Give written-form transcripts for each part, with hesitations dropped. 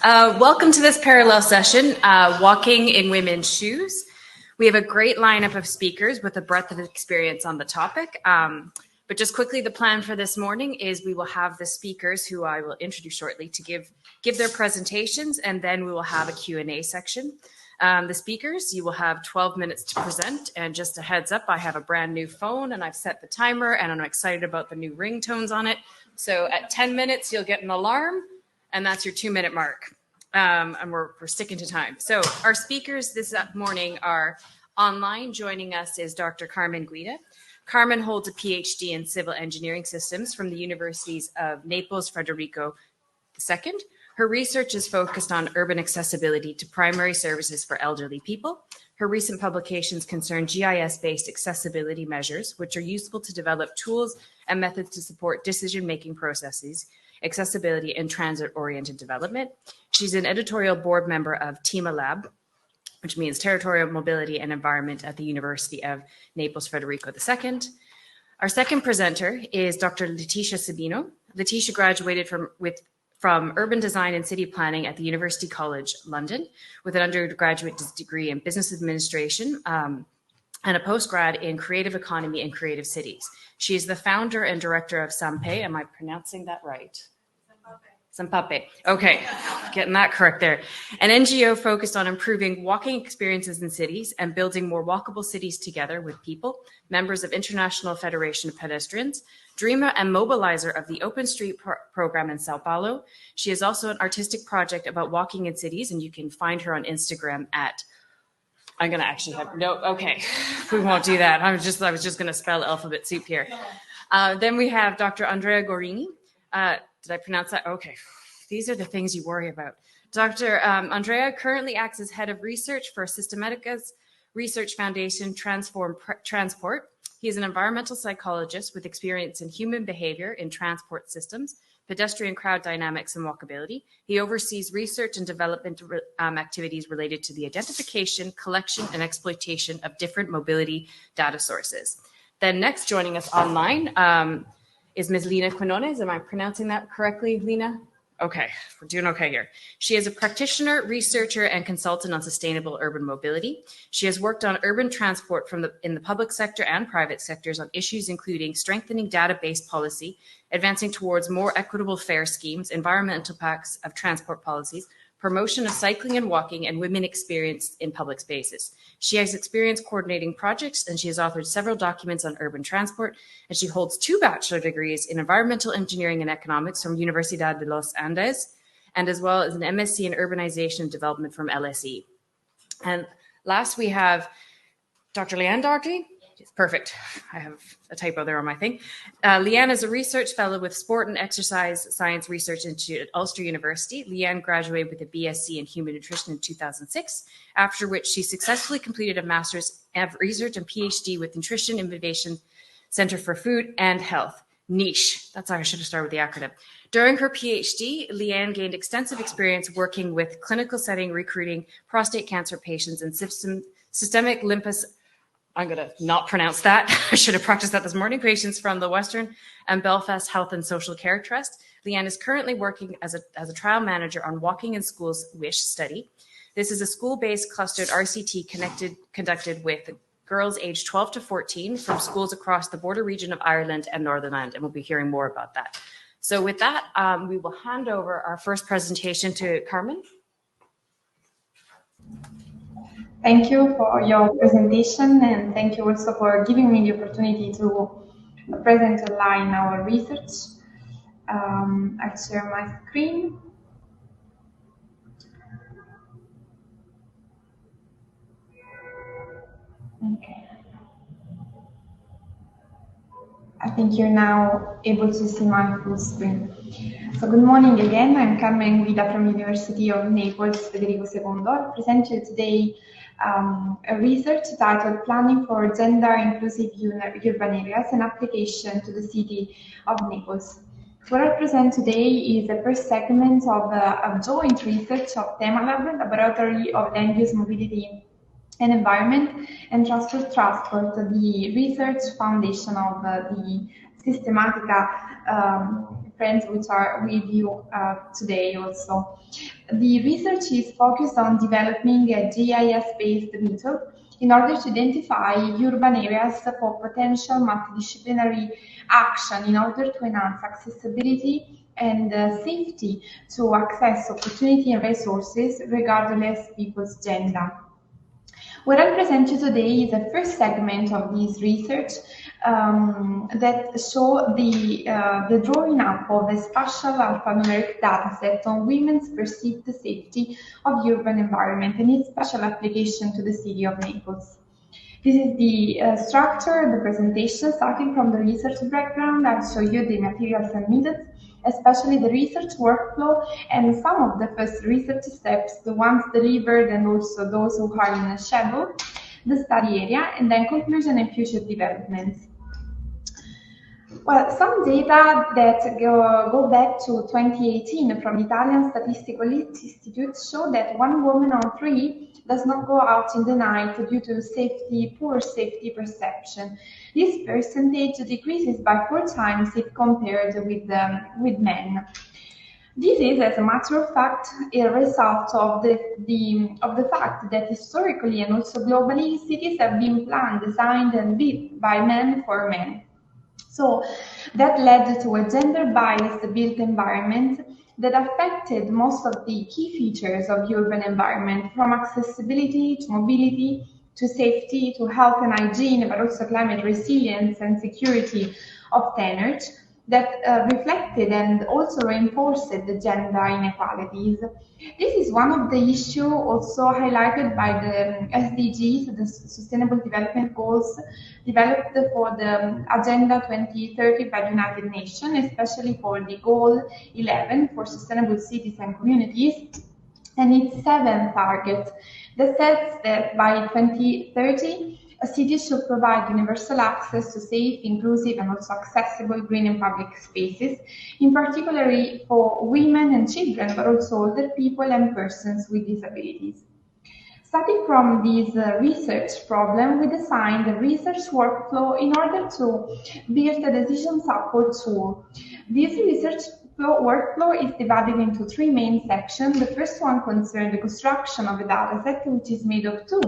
Welcome to this parallel session, Walking in Women's Shoes. We have a great lineup of speakers with a breadth of experience on the topic. But just quickly, the plan for this morning is we will have the speakers, who I will introduce shortly, to give their presentations, and then we will have a Q&A section. The speakers, you will have 12 minutes to present, and just a heads up, I have a brand new phone and I've set the timer and I'm excited about the new ringtones on it. So at 10 minutes, you'll get an alarm, and that's your 2-minute mark. And we're sticking to time. So our speakers this morning are online. Joining us is Dr. Carmen Guida. Carmen holds a PhD in civil engineering systems from the universities of Naples, Federico II. Her research is focused on urban accessibility to primary services for elderly people. Her recent publications concern GIS-based accessibility measures, which are useful to develop tools and methods to support decision-making processes, accessibility, and transit-oriented development. She's an editorial board member of TEMA Lab, which means Territorial Mobility and Environment at the University of Naples, Federico II. Our second presenter is Dr. Letitia Sabino. Letitia graduated from Urban Design and City Planning at the University College London with an undergraduate degree in Business Administration and a postgrad in Creative Economy and Creative Cities. She is the founder and director of Sampe. Am I pronouncing that right? Sampape. Okay, getting that correct there. An NGO focused on improving walking experiences in cities and building more walkable cities together with people, members of International Federation of Pedestrians, dreamer and mobilizer of the Open Street program in Sao Paulo. She is also an artistic project about walking in cities, and you can find her on Instagram at, I'm going to actually have, no, okay, we won't do that. I was just going to spell alphabet soup here. Then we have Dr. Andrea Gorini. Did I pronounce that? Okay. These are the things you worry about. Dr. Andrea currently acts as head of research for Systematica's Research Foundation Transform Transport. He is an environmental psychologist with experience in human behavior in transport systems, pedestrian crowd dynamics, and walkability. He oversees research and development activities related to the identification, collection, and exploitation of different mobility data sources. Then next, joining us online, is Ms. Lina Quinones. Am I pronouncing that correctly, Lina? Okay, we're doing okay here. She is a practitioner, researcher, and consultant on sustainable urban mobility. She has worked on urban transport in the public sector and private sectors on issues including strengthening database policy, advancing towards more equitable fare schemes, environmental impacts of transport policies, promotion of cycling and walking, and women experience in public spaces. She has experience coordinating projects, and she has authored several documents on urban transport, and she holds 2 bachelor degrees in environmental engineering and economics from Universidad de los Andes, and as well as an MSc in urbanization and development from LSE. And last, we have Dr. Leanne Doherty. Perfect. I have a typo there on my thing. Leanne is a research fellow with Sport and Exercise Science Research Institute at Ulster University. Leanne graduated with a BSc in Human Nutrition in 2006, after which she successfully completed a Master's of Research and PhD with Nutrition Innovation Center for Food and Health, NICHE. That's how I should have started with the acronym. During her PhD, Leanne gained extensive experience working with clinical setting, recruiting prostate cancer patients and systemic lupus. I'm going to not pronounce that. I should have practiced that this morning. Patients from the Western and Belfast Health and Social Care Trust. Leanne is currently working as a trial manager on Walking in Schools WISH study. This is a school-based clustered RCT conducted with girls aged 12 to 14 from schools across the border region of Ireland and Northern Ireland, and we'll be hearing more about that. So with that, we will hand over our first presentation to Carmen. Thank you for your presentation, and thank you also for giving me the opportunity to present online our research. I'll share my screen. Okay. I think you're now able to see my full screen. So good morning again. I'm Carmen Guida from University of Naples, Federico II. I present you today a research titled Planning for Gender Inclusive Urban Areas, an application to the city of Naples. What I present today is the first segment of a joint research of TEMA Lab, Laboratory of Land Use, Mobility and Environment, and Transport, the research foundation of the Systematica friends which are with you today also. The research is focused on developing a GIS-based method in order to identify urban areas for potential multidisciplinary action in order to enhance accessibility and safety to access opportunity and resources regardless of people's gender. What I'll present you today is the first segment of this research that show the drawing up of a spatial alphanumeric dataset on women's perceived safety of urban environment and its special application to the city of Naples. This is the structure of the presentation. Starting from the research background, I'll show you the materials and methods, especially the research workflow and some of the first research steps, the ones delivered and also those who are in a schedule, the study area, and then conclusion and future developments. Well, some data that go back to 2018 from the Italian Statistical Institute show that 1 woman on 3 does not go out in the night due to poor safety perception. This percentage decreases by 4 times if compared with men. This is, as a matter of fact, a result of the fact that historically and also globally, cities have been planned, designed, and built by men for men. So that led to a gender-biased built environment that affected most of the key features of urban environment, from accessibility to mobility to safety to health and hygiene, but also climate resilience and security of tenants that reflected and also reinforced the gender inequalities. This is one of the issues also highlighted by the SDGs, the Sustainable Development Goals, developed for the Agenda 2030 by the United Nations, especially for the Goal 11 for Sustainable Cities and Communities, and its 7th target that says that by 2030, a city should provide universal access to safe, inclusive, and also accessible green and public spaces, in particular for women and children, but also older people and persons with disabilities. Starting from this research problem, we designed a research workflow in order to build a decision support tool. This research workflow is divided into 3 main sections. The first one concerns the construction of a dataset, which is made of 2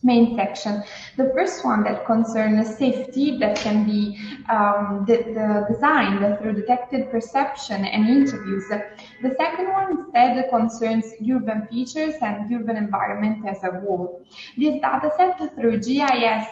main sections. The first one that concerns safety, that can be designed through detected perception and interviews. The second one instead concerns urban features and urban environment as a whole. This dataset, through GIS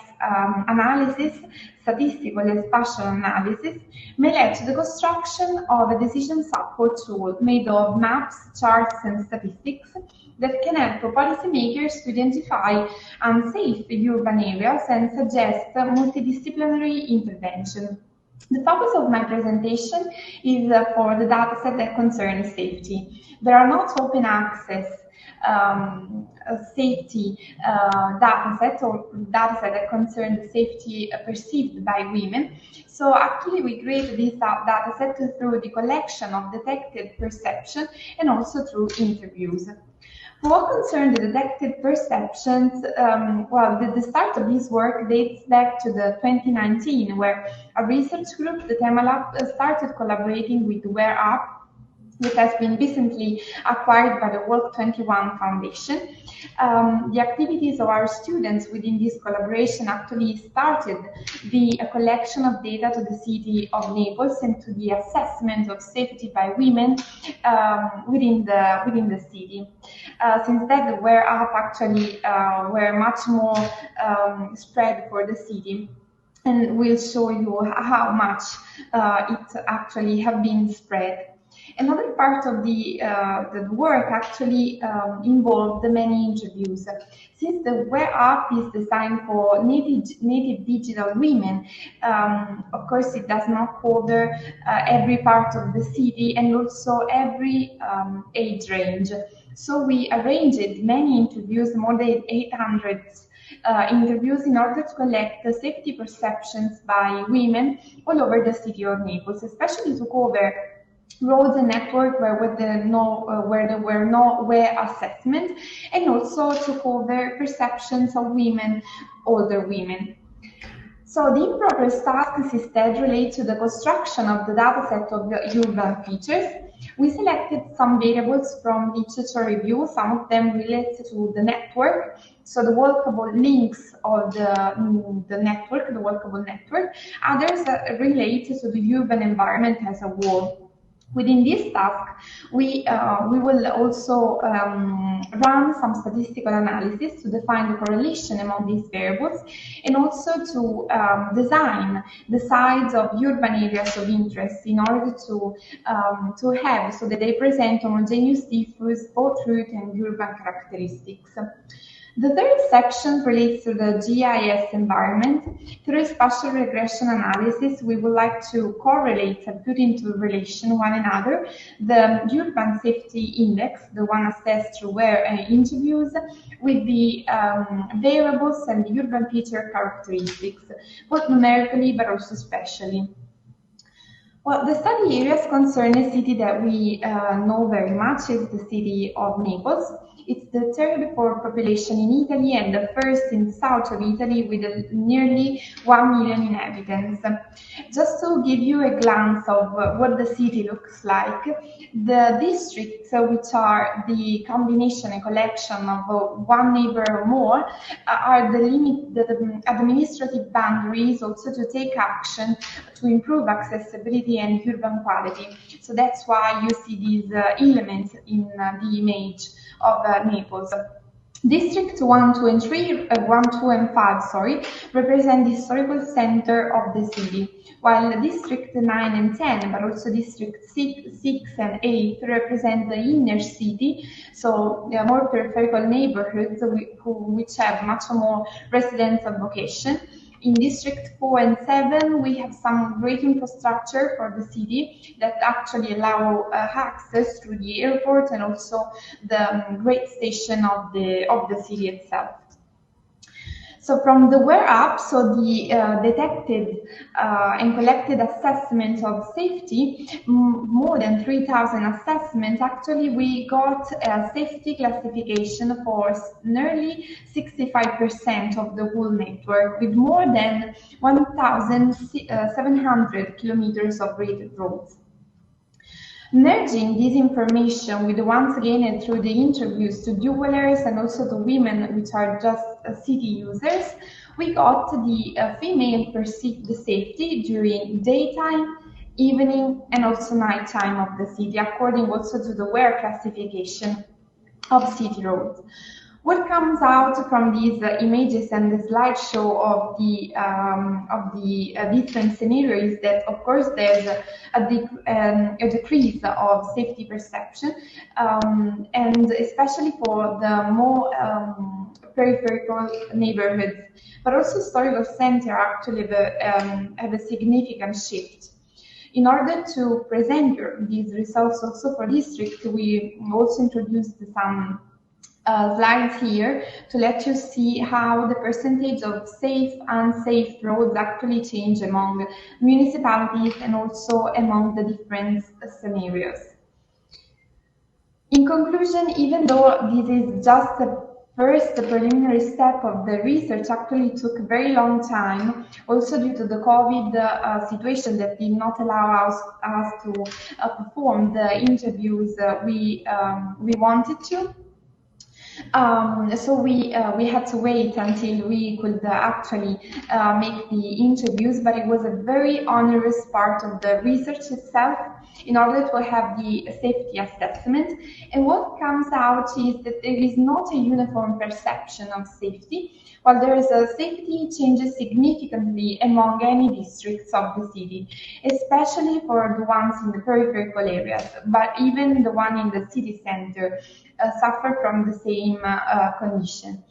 analysis, statistical and spatial analysis, may lead to the construction of a decision support tool made of maps, charts, and statistics that can help policymakers to identify unsafe urban areas and suggest multidisciplinary intervention. The focus of my presentation is for the dataset that concerns safety. There are not open access safety dataset or dataset that concern the safety perceived by women. So actually we created this dataset through the collection of detected perception and also through interviews. For what concerns the detected perceptions, the start of this work dates back to the 2019, where a research group, the Tema Lab, started collaborating with WhereUp, which has been recently acquired by the Walk21 Foundation. The activities of our students within this collaboration actually started the collection of data to the city of Naples and to the assessment of safety by women within the city. Since then, the WhereUp actually were much more spread for the city, and we'll show you how much it actually have been spread. Another part of the work actually involved many interviews. Since the WhereUp is designed for native digital women, of course it does not cover every part of the city and also every age range. So we arranged many interviews, more than 800 interviews, in order to collect the safety perceptions by women all over the city of Naples, especially to cover roads and network where there were no WHERE assessment, and also to cover perceptions of women, older women. So the in-progress tasks instead relate to the construction of the dataset of the urban features. We selected some variables from literature review, some of them related to the network, so the walkable links of the network, the walkable network. Others related to the urban environment as a whole. Within this task, we will also run some statistical analysis to define the correlation among these variables, and also to design the sides of urban areas of interest in order to have, so that they present homogeneous, diffuse, both route and urban characteristics. The third section relates to the GIS environment. Through spatial regression analysis, we would like to correlate and put into relation one another the urban safety index, the one assessed through wear and interviews, with the variables and the urban feature characteristics, both numerically but also spatially. Well, the study areas concern a city that we know very much, is the city of Naples. It's the third for population in Italy and the first in the south of Italy, with nearly 1 million inhabitants. Just to give you a glance of what the city looks like, the districts, which are the combination and collection of one neighbor or more, are the administrative boundaries also to take action to improve accessibility and urban quality. So that's why you see these elements in the image of Naples. District 1, 2, and 3, 1, 2, and 5, represent the historical center of the city, while District 9 and 10, but also District 6 and 8, represent the inner city, so more peripheral neighborhoods which have much more residential vocation. In District 4 and 7, we have some great infrastructure for the city that actually allow access through the airport and also the great station of the city itself. So from the where up, so the detected and collected assessment of safety, more than 3,000 assessments, actually we got a safety classification for nearly 65% of the whole network, with more than 1,700 kilometers of rated roads. Merging this information with, once again, and through the interviews to dwellers and also the women, which are just city users, we got the female perceived safety during daytime, evening, and also nighttime of the city, according also to the WEAR classification of city roads. What comes out from these images and the slideshow of the different scenarios is that, of course, there's a decrease of safety perception, and especially for the more peripheral neighborhoods, but also historical center actually have a significant shift. In order to present these results also for district, we also introduced some slides here to let you see how the percentage of safe and unsafe roads actually change among municipalities and also among the different scenarios. In conclusion, even though this is just the first preliminary step of the research, actually took a very long time, also due to the COVID situation that did not allow us to perform the interviews we wanted to. So we had to wait until we could actually make the interviews, but it was a very onerous part of the research itself in order to have the safety assessment. And what comes out is that there is not a uniform perception of safety, while there is a safety changes significantly among any districts of the city, especially for the ones in the peripheral areas, but even the one in the city center suffer from the same condition.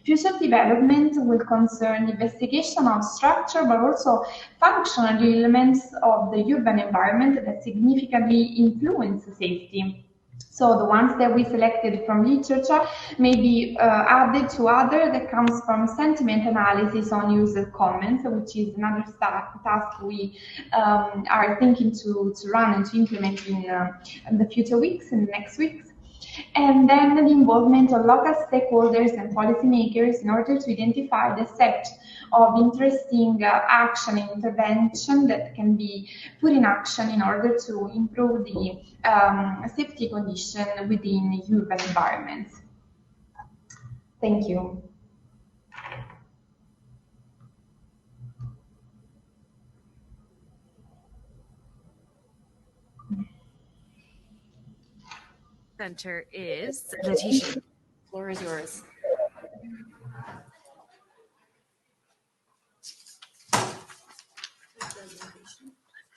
Future development will concern investigation of structure, but also functional elements of the urban environment that significantly influence safety. So the ones that we selected from literature may be added to other that comes from sentiment analysis on user comments, which is another task we are thinking to run and to implement in the future weeks and next weeks. And then the involvement of local stakeholders and policymakers in order to identify the set of interesting action and intervention that can be put in action in order to improve the safety condition within urban environments. Thank you. Center is Letitia. The floor is yours.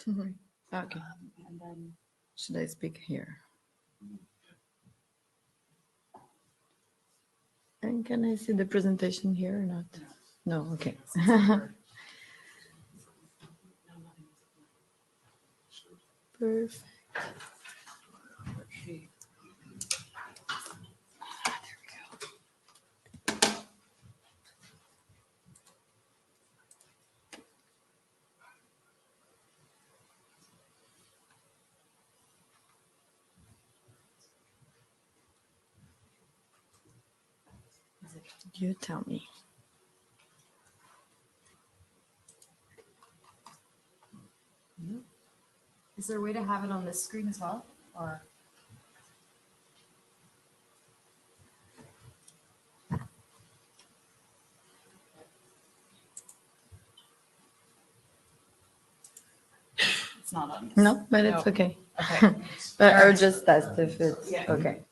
Okay. And then should I speak here? And can I see the presentation here or not? No, okay. Perfect. You tell me. Is there a way to have it on this screen as well? Or it's not on this. No, but it's okay. Okay. But I'll just test if it's okay.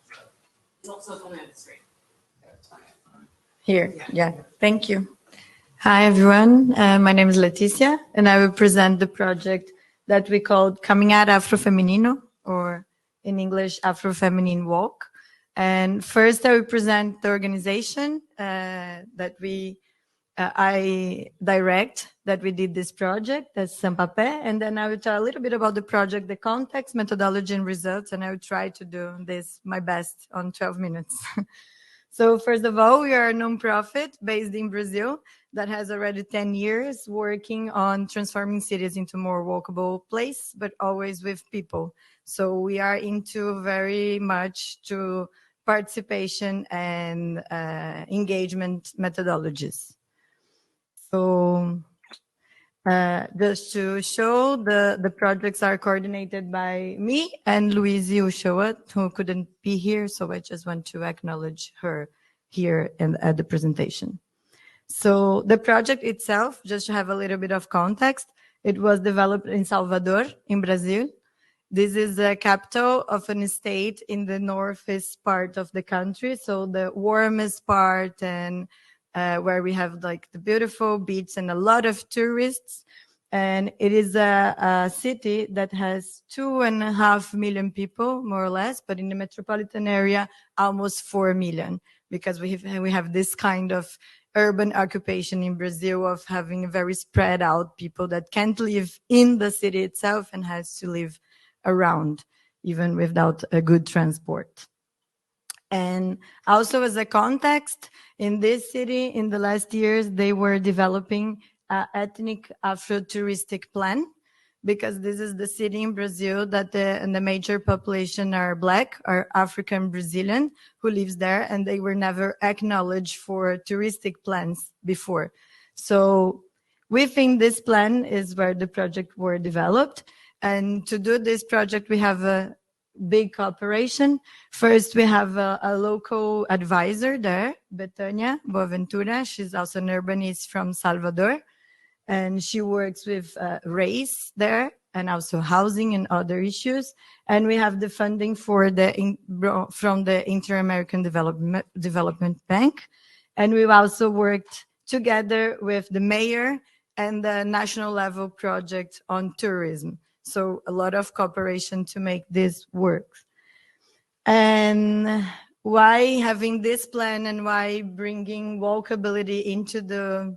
It's also coming on the screen. Here, yeah. Thank you. Hi, everyone. My name is Leticia, and I will present the project that we called Caminhar Afrofeminino, or in English, Afrofeminine Walk. And first, I will present the organization that I direct, that we did this project, that's Sampapé. And then I will tell a little bit about the project, the context, methodology, and results. And I will try to do this my best on 12 minutes. So first of all, we are a nonprofit based in Brazil that has already 10 years working on transforming cities into more walkable place, but always with people. So we are into very much to participation and engagement methodologies. So just to show, the projects are coordinated by me and Louise Uchoa, who couldn't be here, so I just want to acknowledge her here at the presentation. So the project itself, just to have a little bit of context, it was developed in Salvador, in Brazil. This is the capital of an state in the northeast part of the country, so the warmest part, and where we have like the beautiful beach and a lot of tourists. And it is a city that has 2.5 million people, more or less, but in the metropolitan area, almost 4 million, because we have this kind of urban occupation in Brazil of having very spread out people that can't live in the city itself and has to live around, even without a good transport. And also as a context, in this city, in the last years, they were developing an ethnic Afro-touristic plan, because this is the city in Brazil that the major population are Black, are African Brazilian, who lives there, and they were never acknowledged for touristic plans before. So within this plan is where the project were developed. And to do this project, we have a big cooperation. First, we have a local advisor there, Betania Boaventura. She's also an urbanist from Salvador, and she works with race there and also housing and other issues. And we have the funding for from the Inter-American Development Bank. And we've also worked together with the mayor and the national level project on tourism. So a lot of cooperation to make this work. And why having this plan and why bringing walkability into the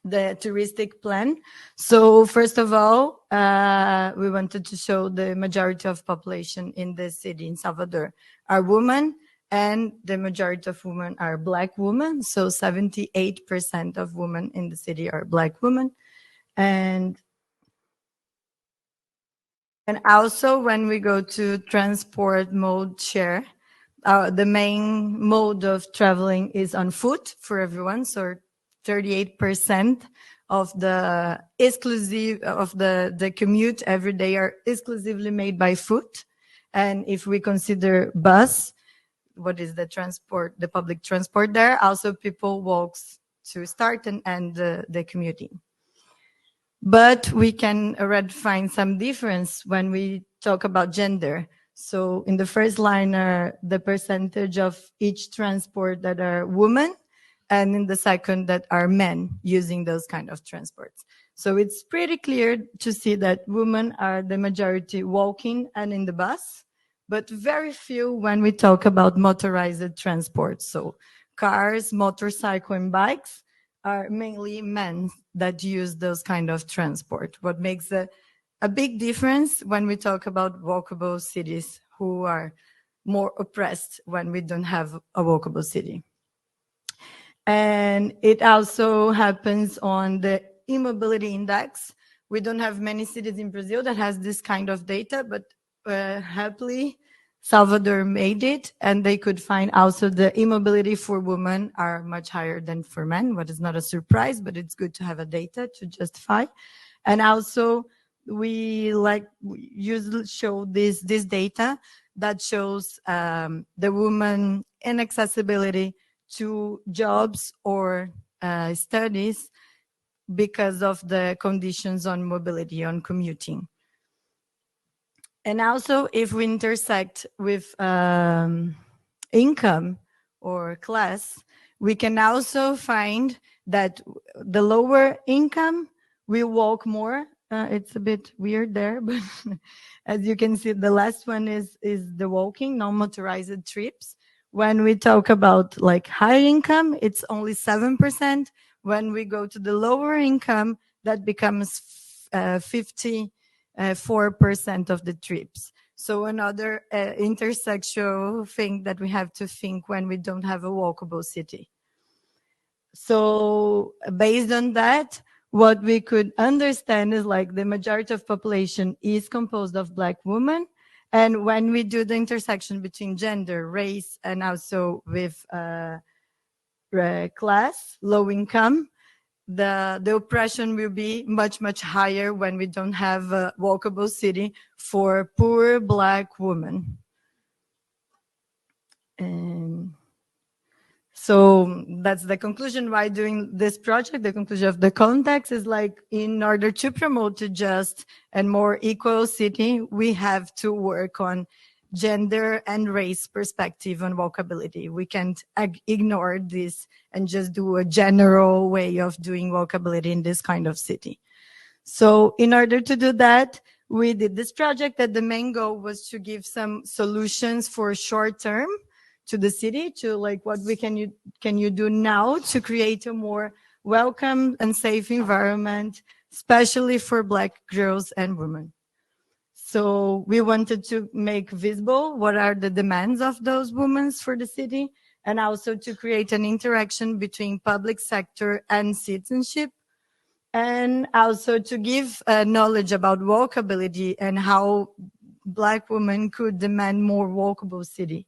touristic plan? So first of all, we wanted to show the majority of population in the city in Salvador are women, and the majority of women are Black women. So 78% of women in the city are Black women. And also when we go to transport mode share, the main mode of traveling is on foot for everyone. So 38% of the commute every day are exclusively made by foot. And if we consider bus, what is the public transport there, also people walks to start and end the commuting. But we can already find some difference when we talk about gender. So in the first line are the percentage of each transport that are women, and in the second that are men using those kind of transports. So it's pretty clear to see that women are the majority walking and in the bus, but very few when we talk about motorized transport. So cars, motorcycle, and bikes are mainly men that use those kind of transport. What makes a big difference when we talk about walkable cities who are more oppressed when we don't have a walkable city. And it also happens on the immobility index. We don't have many cities in Brazil that has this kind of data, but happily Salvador made it, and they could find also the immobility for women are much higher than for men, what is not a surprise, but it's good to have a data to justify. And also we usually show this data that shows the woman inaccessibility to jobs or studies because of the conditions on mobility, on commuting. And also, if we intersect with income or class, we can also find that the lower income will walk more. It's a bit weird there, but as you can see, the last one is the walking, non-motorized trips. When we talk about like high income, it's only 7%. When we go to the lower income, that becomes 54% of the trips. So another intersectional thing that we have to think when we don't have a walkable city. So based on that, what we could understand is like the majority of population is composed of Black women. And when we do the intersection between gender, race, and also with class, low income, the oppression will be much, much higher when we don't have a walkable city for poor Black women. And so that's the conclusion why doing this project. The conclusion of the context is like, in order to promote a just and more equal city, we have to work on gender and race perspective on walkability. We can't ignore this and just do a general way of doing walkability in this kind of city. So in order to do that, we did this project that the main goal was to give some solutions for short term to the city, to like what can you do now to create a more welcome and safe environment, especially for Black girls and women. So we wanted to make visible what are the demands of those women for the city, and also to create an interaction between public sector and citizenship, and also to give knowledge about walkability and how Black women could demand more walkable city.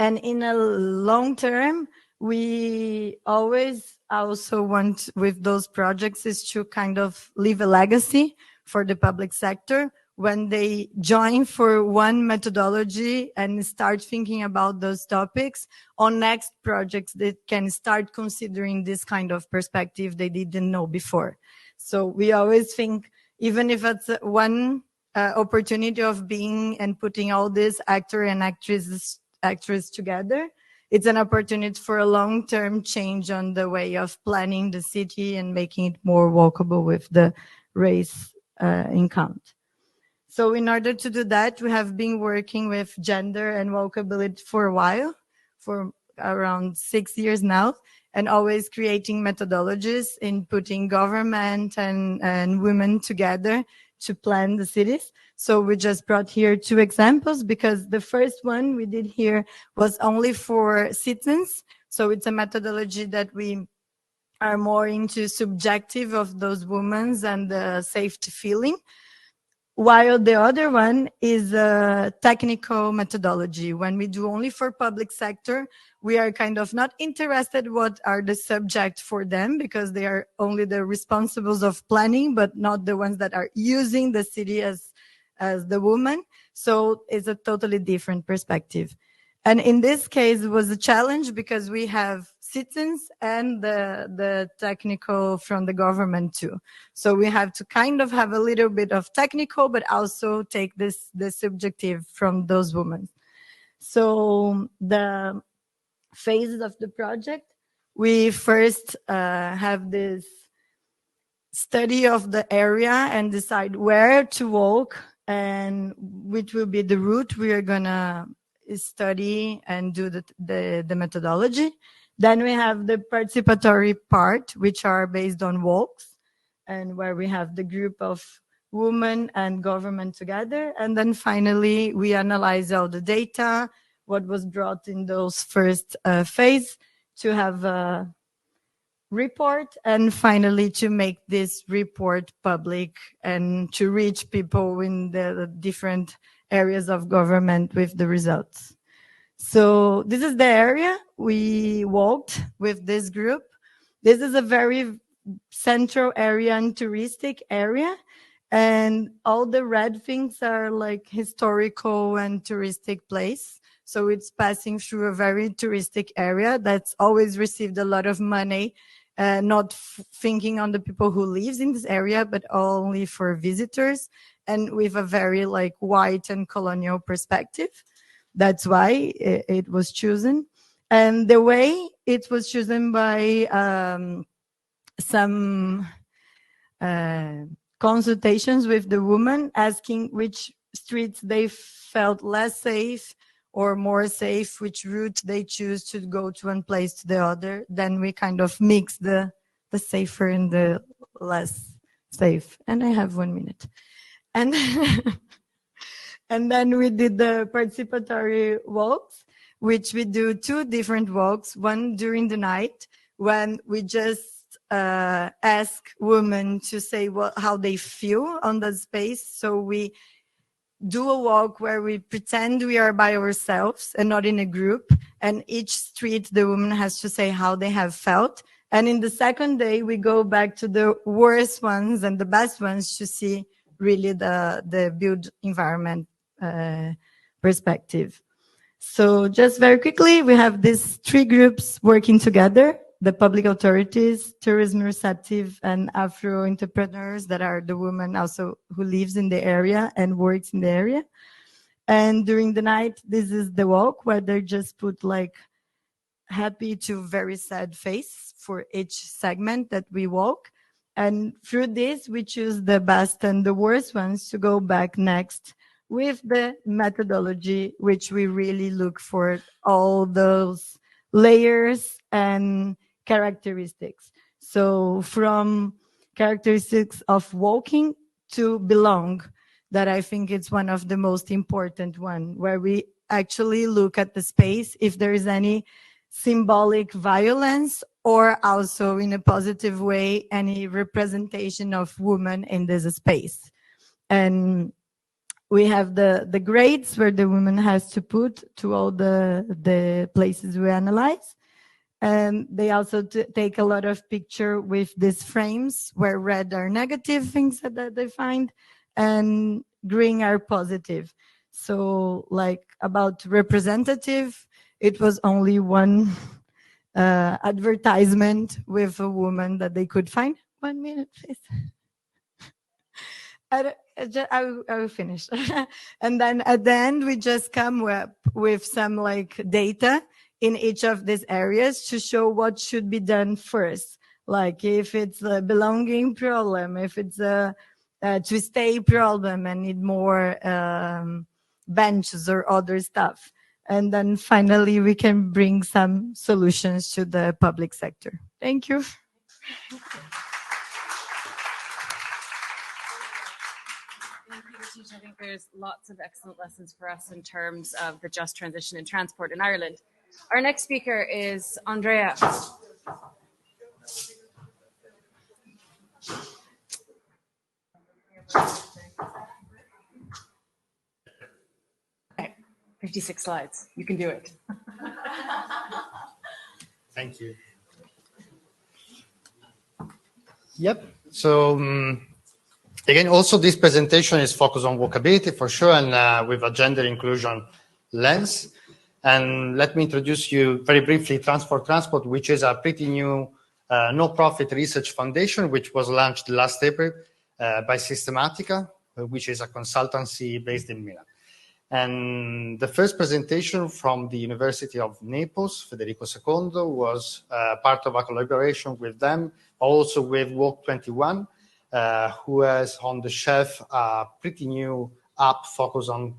And in a long term, we always also want with those projects is to kind of leave a legacy for the public sector when they join for one methodology and start thinking about those topics. On next projects, they can start considering this kind of perspective they didn't know before. So we always think, even if it's one opportunity of being and putting all these actor and actors together, it's an opportunity for a long-term change on the way of planning the city and making it more walkable with the race in count. So in order to do that, we have been working with gender and walkability for a while, for around 6 years now, and always creating methodologies in putting government and women together to plan the cities. So we just brought here 2 examples, because the first one we did here was only for citizens. So it's a methodology that we are more into subjective of those women and the safety feeling. while the other one is a technical methodology. When we do only for public sector, we are kind of not interested what are the subject for them, because they are only the responsibles of planning, but not the ones that are using the city as the woman. So it's a totally different perspective. And in this case, it was a challenge because we have citizens and the technical from the government too. So we have to kind of have a little bit of technical, but also take the subjective from those women. So the phases of the project, we first have this study of the area and decide where to walk and which will be the route we are gonna study and do the methodology. Then we have the participatory part, which are based on walks, and where we have the group of women and government together. And then finally, we analyze all the data, what was brought in those first phase, to have a report, and finally to make this report public and to reach people in the different areas of government with the results. So this is the area we walked with this group. This is a very central area and touristic area, and all the red things are like historical and touristic place. So it's passing through a very touristic area that's always received a lot of money, not thinking on the people who lives in this area, but only for visitors, and with a very like white and colonial perspective. That's why it was chosen. And the way it was chosen by some consultations with the women, asking which streets they felt less safe or more safe, which route they choose to go to one place to the other. Then we kind of mix the safer and the less safe. And I have 1 minute. And and then we did the participatory walks, which we do 2 different walks, one during the night when we just ask women to say how they feel on the space. So we do a walk where we pretend we are by ourselves and not in a group. And each street, the woman has to say how they have felt. And in the second day, we go back to the worst ones and the best ones to see really the built environment perspective. So just very quickly, we have these 3 groups working together: the public authorities, tourism receptive, and Afro entrepreneurs, that are the women also who lives in the area and works in the area. And during the night, this is the walk where they just put like happy to very sad face for each segment that we walk. And through this, we choose the best and the worst ones to go back next with the methodology, which we really look for all those layers and characteristics. So from characteristics of walking to belong, that I think it's one of the most important one, where we actually look at the space, if there is any symbolic violence, or also in a positive way, any representation of women in this space. And we have the grades where the woman has to put to all the places we analyze. And they also take a lot of picture with these frames where red are negative things that they find and green are positive. So like about representative, it was only one advertisement with a woman that they could find. 1 minute, please. I will finish. And then at the end, we just come with some like data in each of these areas to show what should be done first. Like if it's a belonging problem, if it's a to stay problem and need more benches or other stuff. And then finally, we can bring some solutions to the public sector. Thank you. I think there's lots of excellent lessons for us in terms of the just transition in transport in Ireland. Our next speaker is Andrea. 56 slides. You can do it. Thank you. Yep. So again, also this presentation is focused on walkability for sure, and with a gender inclusion lens. And let me introduce you very briefly Transport, which is a pretty new no-profit research foundation, which was launched last April by Systematica, which is a consultancy based in Milan. And the first presentation from the University of Naples, Federico II, was part of a collaboration with them, also with Walk21, who has on the shelf a pretty new app focused on,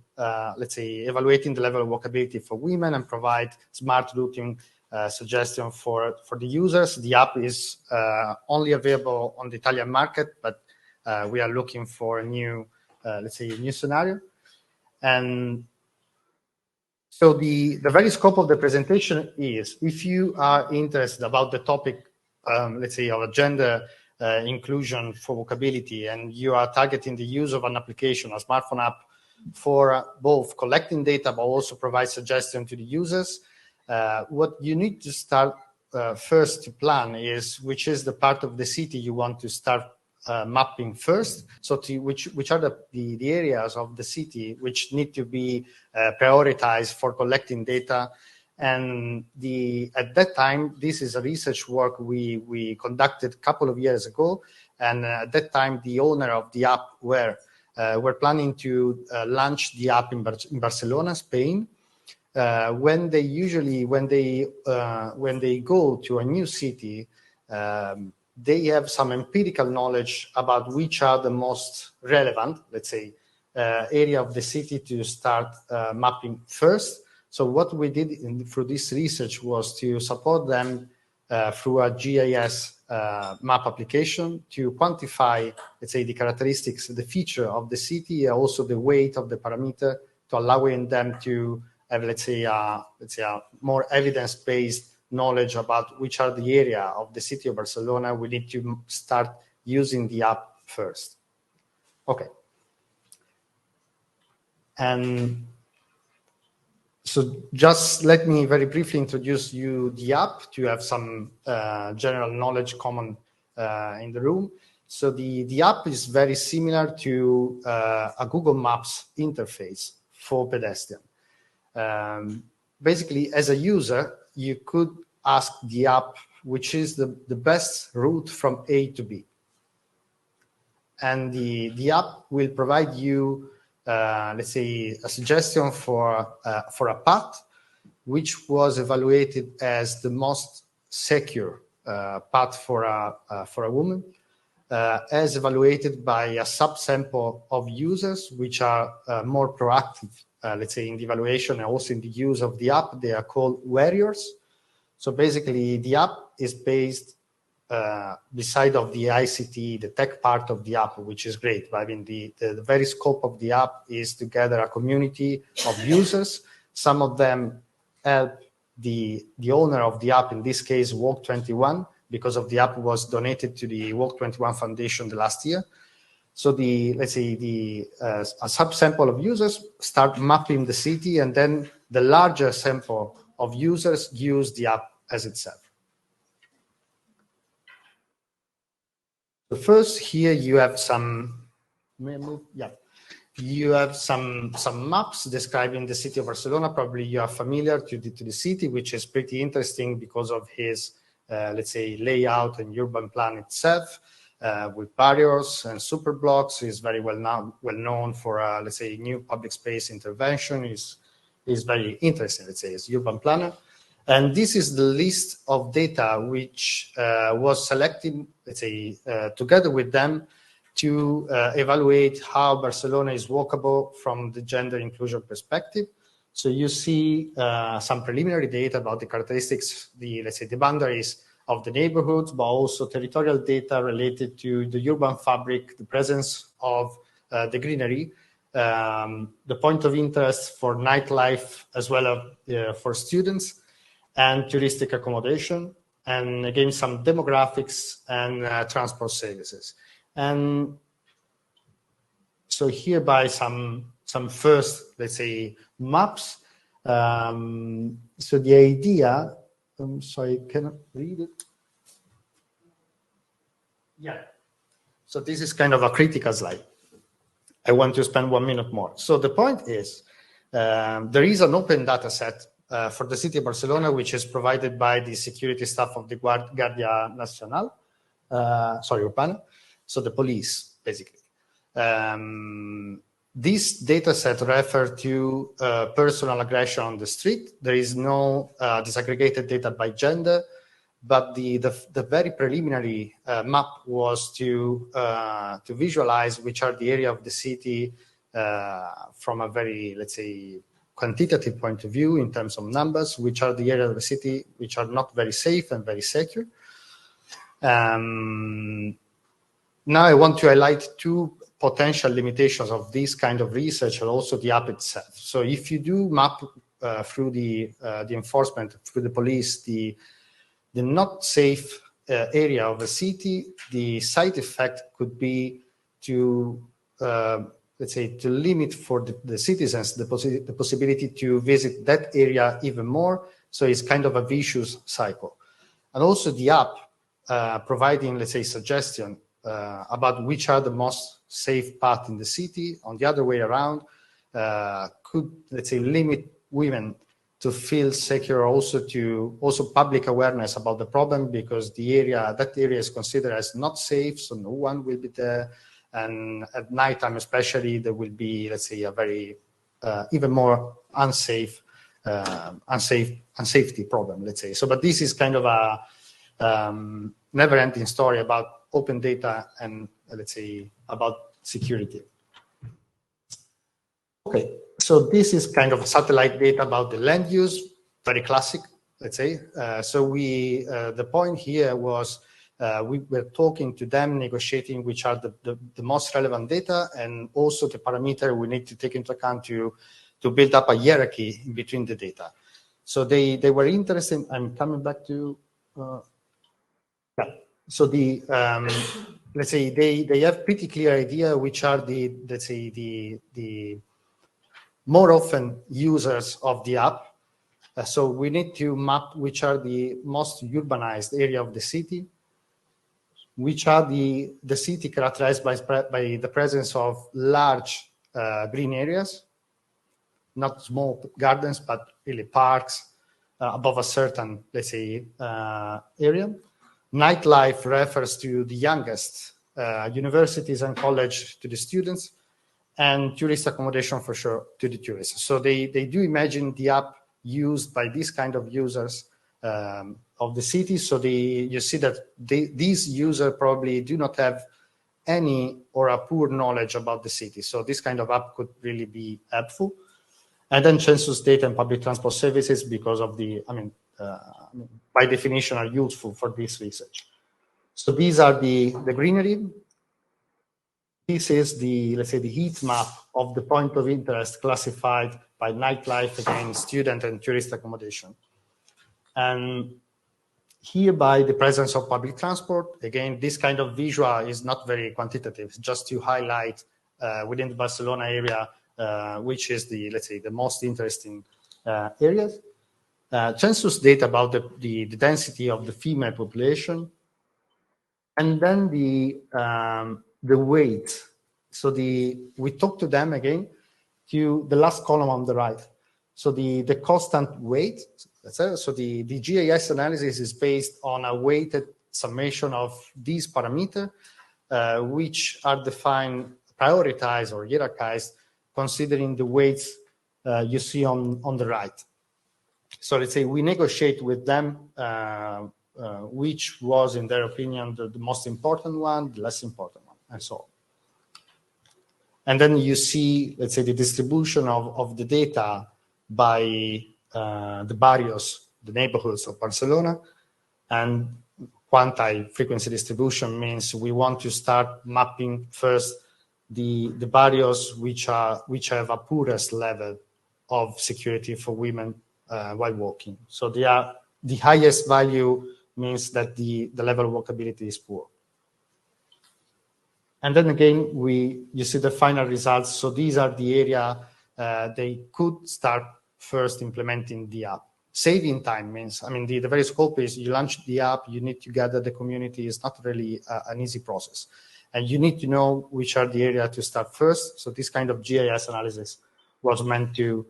let's say, evaluating the level of walkability for women and provide smart routing suggestion for the users. The app is only available on the Italian market, but we are looking for a new, let's say, a new scenario. And so the very scope of the presentation is, if you are interested about the topic, let's say, of gender inclusion for walkability, and you are targeting the use of an application, a smartphone app, for both collecting data but also provide suggestion to the users, what you need to start first to plan is which is the part of the city you want to start mapping first. So to which are the areas of the city which need to be prioritized for collecting data. And at that time, this is a research work we conducted a couple of years ago. And at that time, the owner of the app were planning to launch the app in Barcelona, Spain. When they go to a new city, they have some empirical knowledge about which are the most relevant, let's say, area of the city to start mapping first. So what we did through this research was to support them through a GIS map application to quantify, let's say, the characteristics, the feature of the city, also the weight of the parameter, to allowing them to have, let's say, a more evidence-based knowledge about which are the area of the city of Barcelona we need to start using the app first. Okay. And so just let me very briefly introduce you the app to have some general knowledge common in the room. So the app is very similar to a Google Maps interface for pedestrian. Basically, as a user, you could ask the app which is the best route from A to B. And the app will provide you, let's say, a suggestion for a path which was evaluated as the most secure path for a woman, as evaluated by a subsample of users which are more proactive, let's say, in the evaluation and also in the use of the app. They are called warriors. So basically, the app is based beside of the ICT, the tech part of the app, which is great. But I mean, the very scope of the app is to gather a community of users. Some of them help the owner of the app, in this case, Walk21, because of the app was donated to the Walk21 Foundation the last year. So let's say a subsample of users start mapping the city, and then the larger sample of users use the app as itself. So first, here you have some. May I move? Yeah. You have some maps describing the city of Barcelona. Probably you are familiar to the city, which is pretty interesting because of his, let's say, layout and urban plan itself, with barriers and super blocks. Is very well known for, let's say, new public space intervention. Is very interesting, let's say, as urban planner. And this is the list of data which was selected, let's say, together with them to evaluate how Barcelona is walkable from the gender inclusion perspective. So you see some preliminary data about the characteristics, let's say, the boundaries of the neighborhoods, but also territorial data related to the urban fabric, the presence of the greenery, the point of interest for nightlife, as well as for students, and touristic accommodation, and again, some demographics and transport services. And so hereby some first, let's say, maps So the idea, I'm sorry, I cannot read it. Yeah. So this is kind of a critical slide. I want to spend 1 minute more. So the point is, there is an open data set for the city of Barcelona, which is provided by the security staff of the Guardia Nacional, Urbana, so the police, basically. This data set refers to personal aggression on the street. There is no disaggregated data by gender, but the very preliminary map was to visualize which are the area of the city from a very, let's say, quantitative point of view in terms of numbers, which are the area of the city which are not very safe and very secure. Now I want to highlight two potential limitations of this kind of research and also the app itself. So if you do map through the enforcement, through the police, the not safe area of a city, the side effect could be to, let's say, to limit for the citizens the possibility to visit that area even more. So it's kind of a vicious cycle. And also the app providing, let's say, suggestion about which are the most safe path in the city, on the other way around, could, let's say, limit women to feel secure, also public awareness about the problem, because that area is considered as not safe, so no one will be there. And at nighttime especially, there will be, let's say, a very even more unsafety problem, let's say. So, but this is kind of a never-ending story about open data and, let's say, about security. Okay, so this is kind of satellite data about the land use, very classic, let's say. So the point here was we were talking to them, negotiating which are the most relevant data, and also the parameter we need to take into account to build up a hierarchy in between the data. So they were interested. I'm coming back to. Yeah. So let's say they have pretty clear idea which are let's say the more often users of the app. So we need to map which are the most urbanized area of the city, which are the city characterized by the presence of large green areas, not small gardens, but really parks above a certain, let's say, area. Nightlife refers to the youngest, universities and college to the students, and tourist accommodation for sure to the tourists. So they do imagine the app used by these kind of users of the city. So you see that these users probably do not have any or a poor knowledge about the city. So this kind of app could really be helpful. And then census data and public transport services, because of by definition, are useful for this research. So these are the greenery. This is let's say, the heat map of the point of interest classified by nightlife, again, student and tourist accommodation. And here by the presence of public transport, again, this kind of visual is not very quantitative, just to highlight within the Barcelona area, which is let's say, the most interesting areas. Census data about the density of the female population, and then the weight. So we talked to them again to the last column on the right. So the constant weight. So the GIS analysis is based on a weighted summation of these parameters, which are defined, prioritized or hierarchized, considering the weights you see on the right. So let's say we negotiate with them which was, in their opinion, the most important one, the less important one, and so on. And then you see, let's say, the distribution of the data by the barrios, the neighborhoods of Barcelona. And quanti-frequency distribution means we want to start mapping first the barrios which have a poorest level of security for women while walking. So the highest value means that the level of walkability is poor. And then again, you see the final results. So these are the area they could start first implementing the app. Saving time means, I mean, the very scope is you launch the app, you need to gather the community. It's not really an easy process. And you need to know which are the areas to start first. So this kind of GIS analysis was meant to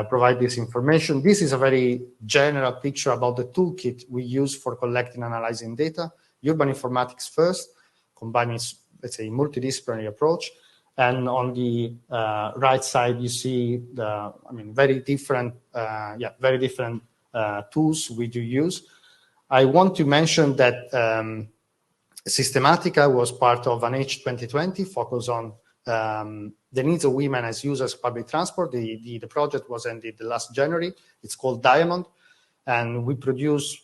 provide this information. This is a very general picture about the toolkit we use for collecting and analyzing data. Urban informatics first, combining, let's say, multidisciplinary approach. And on the right side, you see the, I mean, very different tools we do use. I want to mention that Systematica was part of an H 2020 focus on the needs of women as users of public transport. The project was ended last January. It's called Diamond. And we produce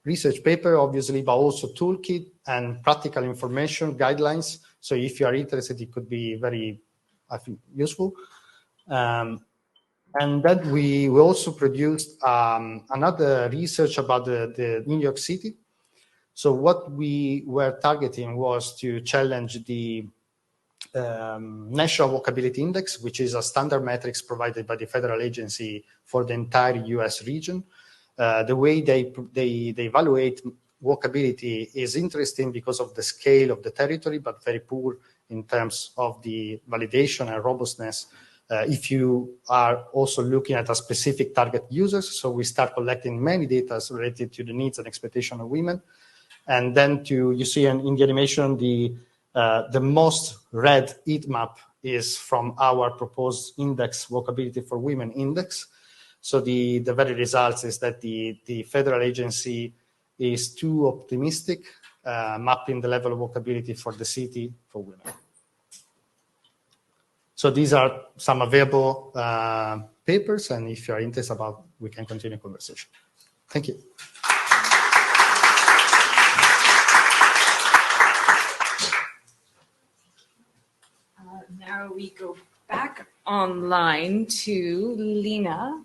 research paper, obviously, but also toolkit and practical information guidelines. So if you are interested, it could be very, I think, useful. And then we also produced another research about the New York City. So what we were targeting was to challenge the National Walkability Index, which is a standard metrics provided by the federal agency for the entire US region. The way they evaluate walkability is interesting because of the scale of the territory, but very poor in terms of the validation and robustness if you are also looking at a specific target users. So we start collecting many data related to the needs and expectation of women. And then you see in the animation, the most red heat map is from our proposed index, Walkability for Women index. So the very results is that the federal agency is too optimistic, mapping the level of walkability for the city for women. So these are some available papers, and if you are interested about, we can continue conversation. Thank you. Now we go back online to Lina.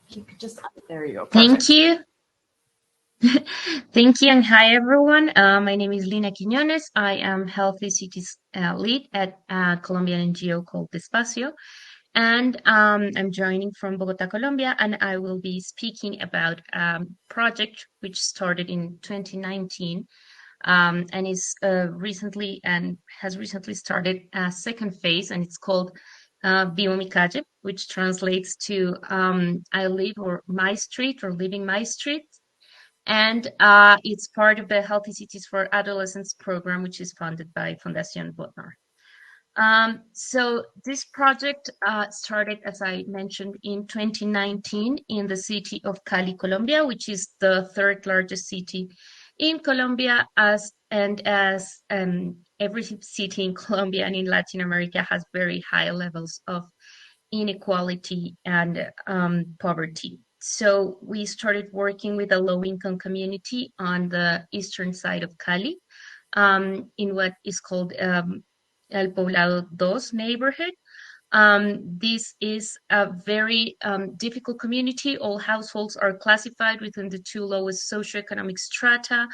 You could just, there you go. Perfect. Thank you. Thank you, and hi everyone. My name is Lina Quiñones. I am Healthy Cities lead at a Colombian NGO called Despacio. And I'm joining from Bogota, Colombia, and I will be speaking about a project which started in 2019 and is recently started a second phase, and it's called Vivo Mi Calle, which translates to I live or my street or living my street. And it's part of the Healthy Cities for Adolescents program, which is funded by Fundación Bodnar. So this project started, as I mentioned, in 2019 in the city of Cali, Colombia, which is the third largest city in Colombia, as every city in Colombia and in Latin America has very high levels of inequality and poverty. So we started working with a low-income community on the eastern side of Cali, in what is called El Poblado 2 neighborhood. This is a very difficult community. All households are classified within the two lowest socioeconomic strata.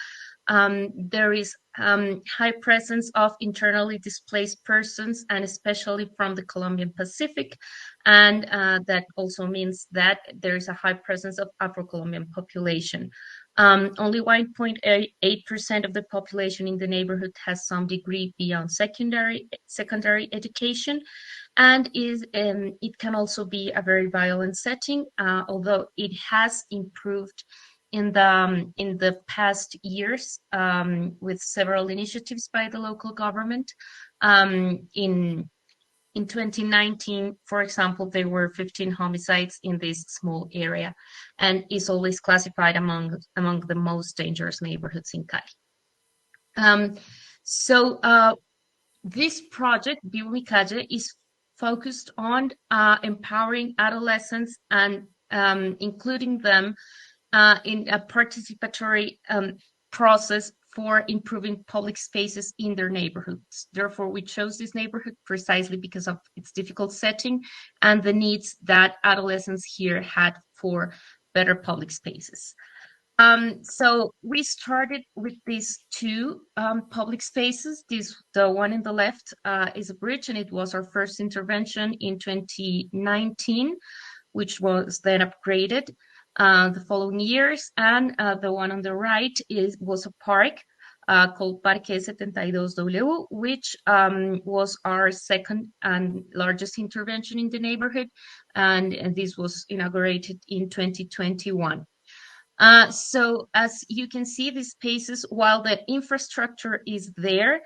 There is high presence of internally displaced persons, and especially from the Colombian Pacific. And that also means that there is a high presence of Afro-Colombian population. Only 1.8% of the population in the neighborhood has some degree beyond secondary education, and it can also be a very violent setting, although it has improved in the past years with several initiatives by the local government. In 2019, for example, there were 15 homicides in this small area, and is always classified among the most dangerous neighborhoods in Cali. This project, Vivo Mi Calle, is focused on empowering adolescents and including them in a participatory process for improving public spaces in their neighborhoods. Therefore, we chose this neighborhood precisely because of its difficult setting and the needs that adolescents here had for better public spaces. So we started with these two public spaces. The one in the left is a bridge, and it was our first intervention in 2019, which was then upgraded the following years. And the one on the right was a park called Parque 72W, which was our second and largest intervention in the neighborhood. And this was inaugurated in 2021. So as you can see, these spaces, while the infrastructure is there,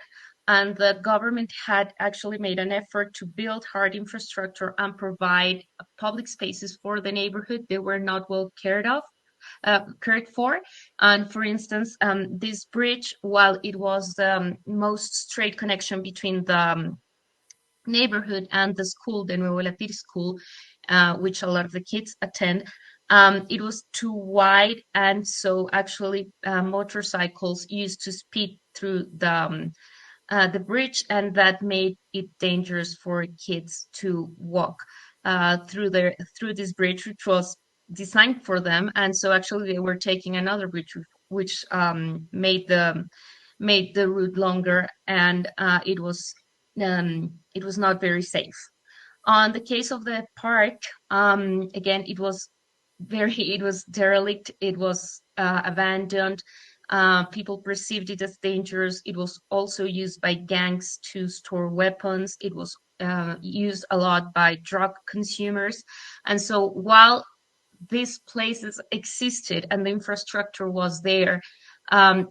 and the government had actually made an effort to build hard infrastructure and provide public spaces for the neighborhood, they were not well cared for. And for instance, this bridge, while it was the most straight connection between the neighborhood and the school, the Nuevo Latir school, which a lot of the kids attend, it was too wide, and so actually motorcycles used to speed through the bridge, and that made it dangerous for kids to walk through this bridge, which was designed for them. And so actually they were taking another bridge, which made the route longer, and it was not very safe. On the case of the park, again, it was derelict. It was abandoned. People perceived it as dangerous. It was also used by gangs to store weapons. It was used a lot by drug consumers. And so while these places existed and the infrastructure was there,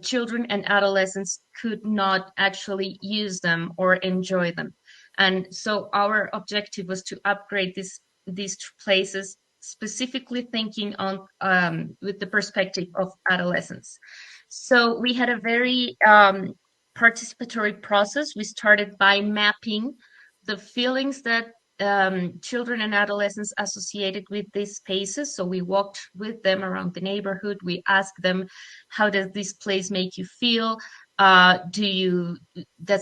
children and adolescents could not actually use them or enjoy them. And so our objective was to upgrade these places, specifically thinking on with the perspective of adolescents. So we had a very participatory process. We started by mapping the feelings that children and adolescents associated with these spaces. So we walked with them around the neighborhood. We asked them, how does this place make you feel? Does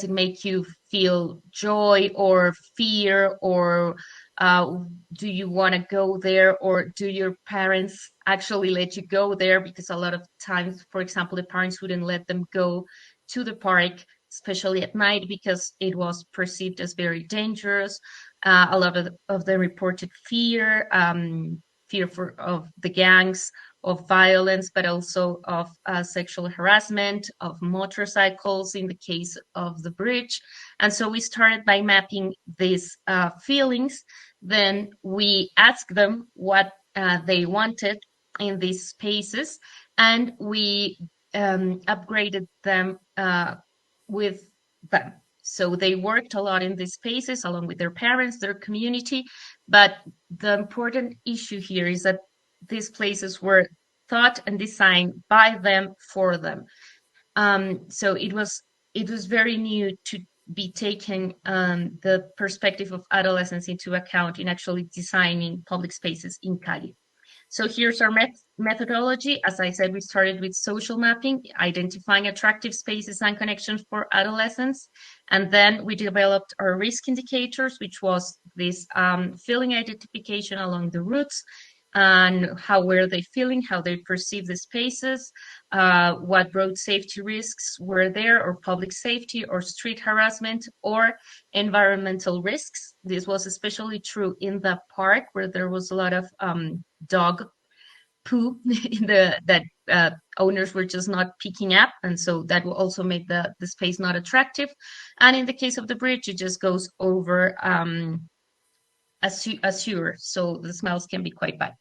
it make you feel joy or fear, or do you want to go there, or do your parents actually let you go there? Because a lot of times, for example, the parents wouldn't let them go to the park, especially at night, because it was perceived as very dangerous. A lot of them reported fear of the gangs, of violence, but also of sexual harassment, of motorcycles in the case of the bridge. And so we started by mapping these feelings. Then we asked them what they wanted in these spaces, and we upgraded them with them. So they worked a lot in these spaces along with their parents, their community. But the important issue here is that these places were thought and designed by them for them. So it was very new to be taking the perspective of adolescents into account in actually designing public spaces in Cali. So here's our methodology. As I said, we started with social mapping, identifying attractive spaces and connections for adolescents. And then we developed our risk indicators, which was this feeling identification along the routes, and how were they feeling, how they perceive the spaces, what road safety risks were there, or public safety, or street harassment, or environmental risks. This was especially true in the park, where there was a lot of dog poo that owners were just not picking up, and so that will also make the space not attractive. And in the case of the bridge, it just goes over a sewer, so the smells can be quite bad.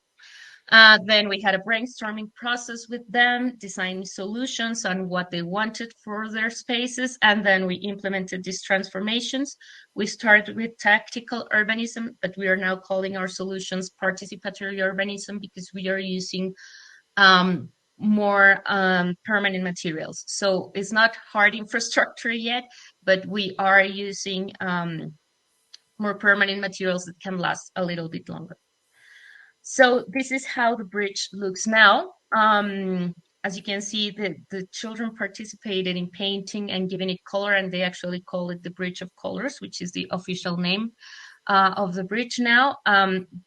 Then we had a brainstorming process with them, designing solutions on what they wanted for their spaces, and then we implemented these transformations. We started with tactical urbanism, but we are now calling our solutions participatory urbanism, because we are using more permanent materials. So it's not hard infrastructure yet, but we are using more permanent materials that can last a little bit longer. So this is how the bridge looks now. As you can see, the children participated in painting and giving it color, and they actually call it the Bridge of Colors, which is the official name of the bridge now.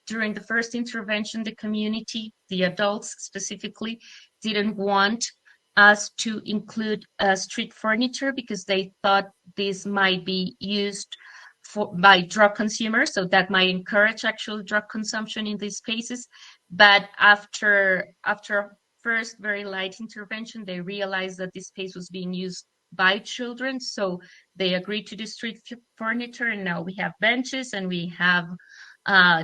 During the first intervention, the community, the adults specifically, didn't want us to include street furniture because they thought this might be used by drug consumers, so that might encourage actual drug consumption in these spaces. But after first very light intervention, they realized that this space was being used by children, so they agreed to the street furniture, and now we have benches and we have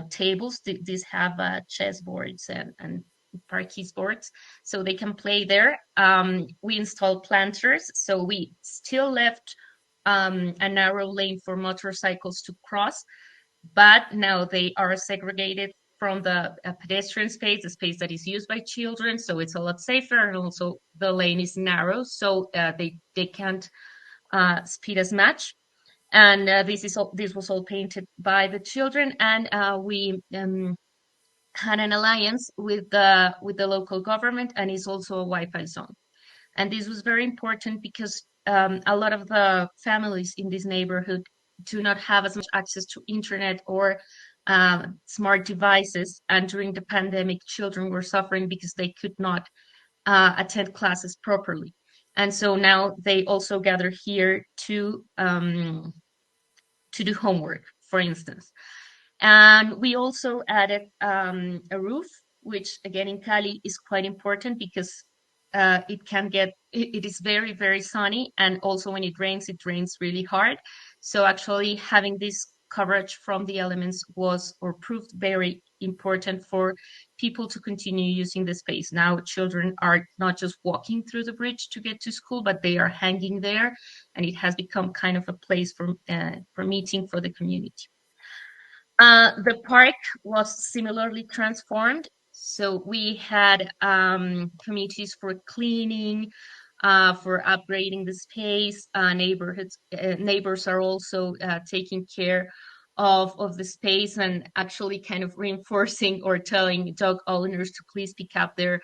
tables. These have chessboards and parquet boards, so they can play there. We installed planters, so we still left a narrow lane for motorcycles to cross, but now they are segregated from the pedestrian space, the space that is used by children, so it's a lot safer, and also the lane is narrow, so they can't speed as much. And this was all painted by the children, and we had an alliance with the local government, and it's also a Wi-Fi zone. And this was very important because a lot of the families in this neighborhood do not have as much access to internet or smart devices. And during the pandemic, children were suffering because they could not attend classes properly. And so now they also gather here to do homework, for instance. And we also added a roof, which again in Cali is quite important because it is very, very sunny. And also when it rains really hard. So actually having this coverage from the elements proved very important for people to continue using the space. Now children are not just walking through the bridge to get to school, but they are hanging there, and it has become kind of a place for meeting for the community. The park was similarly transformed. So we had committees for cleaning, for upgrading the space. Neighbors are also taking care of the space and actually kind of reinforcing or telling dog owners to please pick up their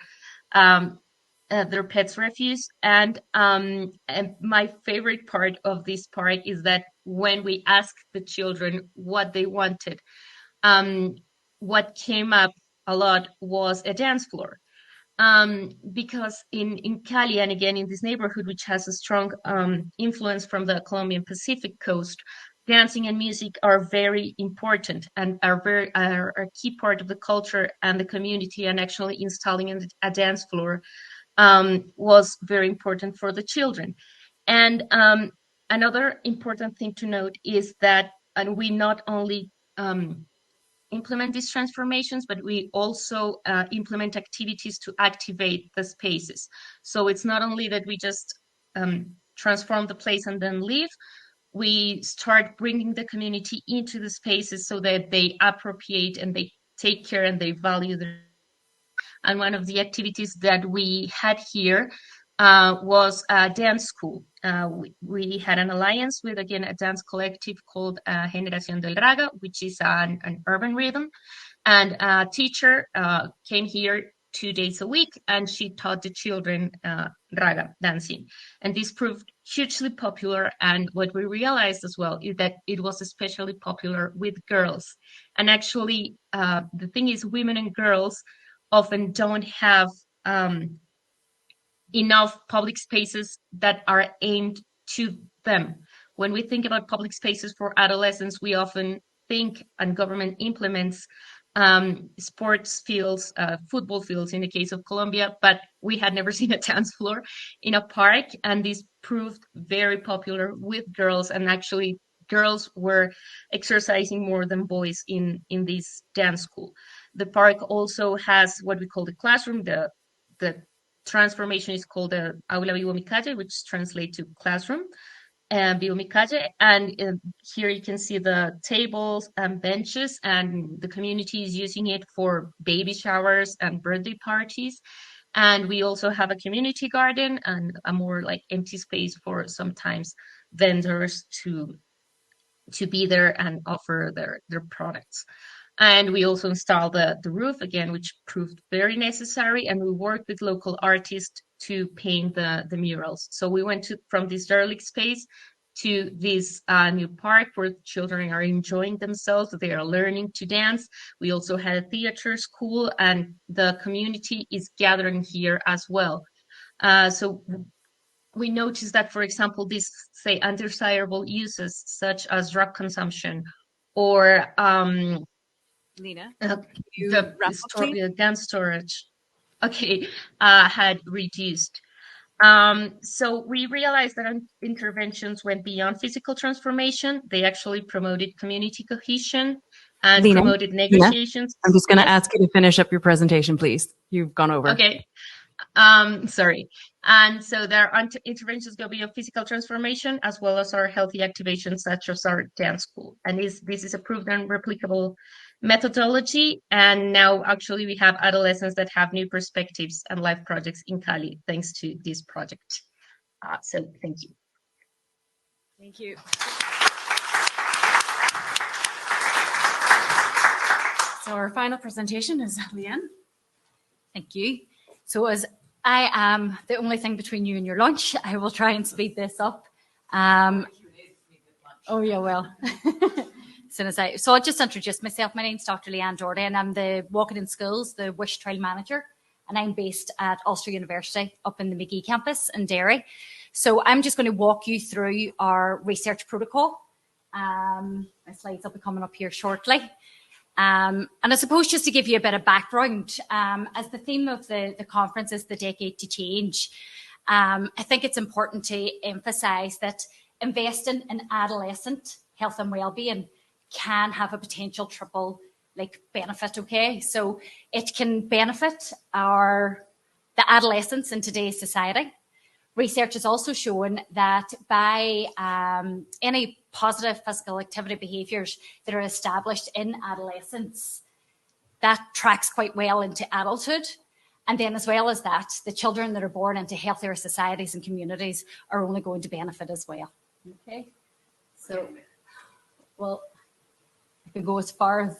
pets' refuse. And my favorite part of this park is that when we asked the children what they wanted, what came up a lot was a dance floor. Because in Cali, and again in this neighborhood, which has a strong influence from the Colombian Pacific coast, dancing and music are very important and are a key part of the culture and the community. And actually installing a dance floor was very important for the children. And another important thing to note is that, and we not only implement these transformations, but we also implement activities to activate the spaces. So it's not only that we just transform the place and then leave. We start bringing the community into the spaces so that they appropriate and they take care and they value them. And one of the activities that we had here was a dance school. We had an alliance with, again, a dance collective called Generación del Raga, which is an urban rhythm. And a teacher came here 2 days a week, and she taught the children Raga dancing. And this proved hugely popular. And what we realized as well is that it was especially popular with girls. And actually, the thing is, women and girls often don't have enough public spaces that are aimed to them. When we think about public spaces for adolescents, we often think, and government implements, sports fields, football fields in the case of Colombia, but we had never seen a dance floor in a park, and this proved very popular with girls. And actually girls were exercising more than boys in this dance school. The park also has what we call the classroom. The transformation is called the Aula Vivo Mi Calle, which translates to classroom, Vivo Mi Calle. And here you can see the tables and benches, and the community is using it for baby showers and birthday parties. And we also have a community garden and a more like empty space for sometimes vendors to be there and offer their products. And we also installed the roof again, which proved very necessary. And we worked with local artists to paint the murals. So we went from this derelict space to this new park where children are enjoying themselves. They are learning to dance. We also had a theater school, and the community is gathering here as well. So we noticed that, for example, these, say, undesirable uses such as drug consumption or Lena, the gun storage, had reduced. So we realized that interventions went beyond physical transformation. They actually promoted community cohesion and Lena, promoted negotiations. I'm just going to ask you to finish up your presentation, please. You've gone over. Okay. Sorry. And so there are interventions go beyond physical transformation, as well as our healthy activations, such as our dance school. And this is a proven and replicable methodology. And now actually we have adolescents that have new perspectives and life projects in Cali, thanks to this project. So thank you. Thank you. So our final presentation is Leanne. Thank you. So as I am the only thing between you and your lunch, I will try and speed this up. Oh yeah, well. So I'll just introduce myself. My name's Dr. Leanne Doherty, and I'm the Walking in Schools, the WISH Trial Manager, and I'm based at Ulster University up in the McGee campus in Derry. So I'm just going to walk you through our research protocol. My slides will be coming up here shortly. And I suppose just to give you a bit of background, as the theme of the conference is the decade to change, I think it's important to emphasise that investing in adolescent health and wellbeing can have a potential triple benefit. Okay, so it can benefit the adolescents in today's society. Research has also shown that by any positive physical activity behaviours that are established in adolescence, that tracks quite well into adulthood. And then as well as that, the children that are born into healthier societies and communities are only going to benefit as well. Okay, so, well, I can go as far as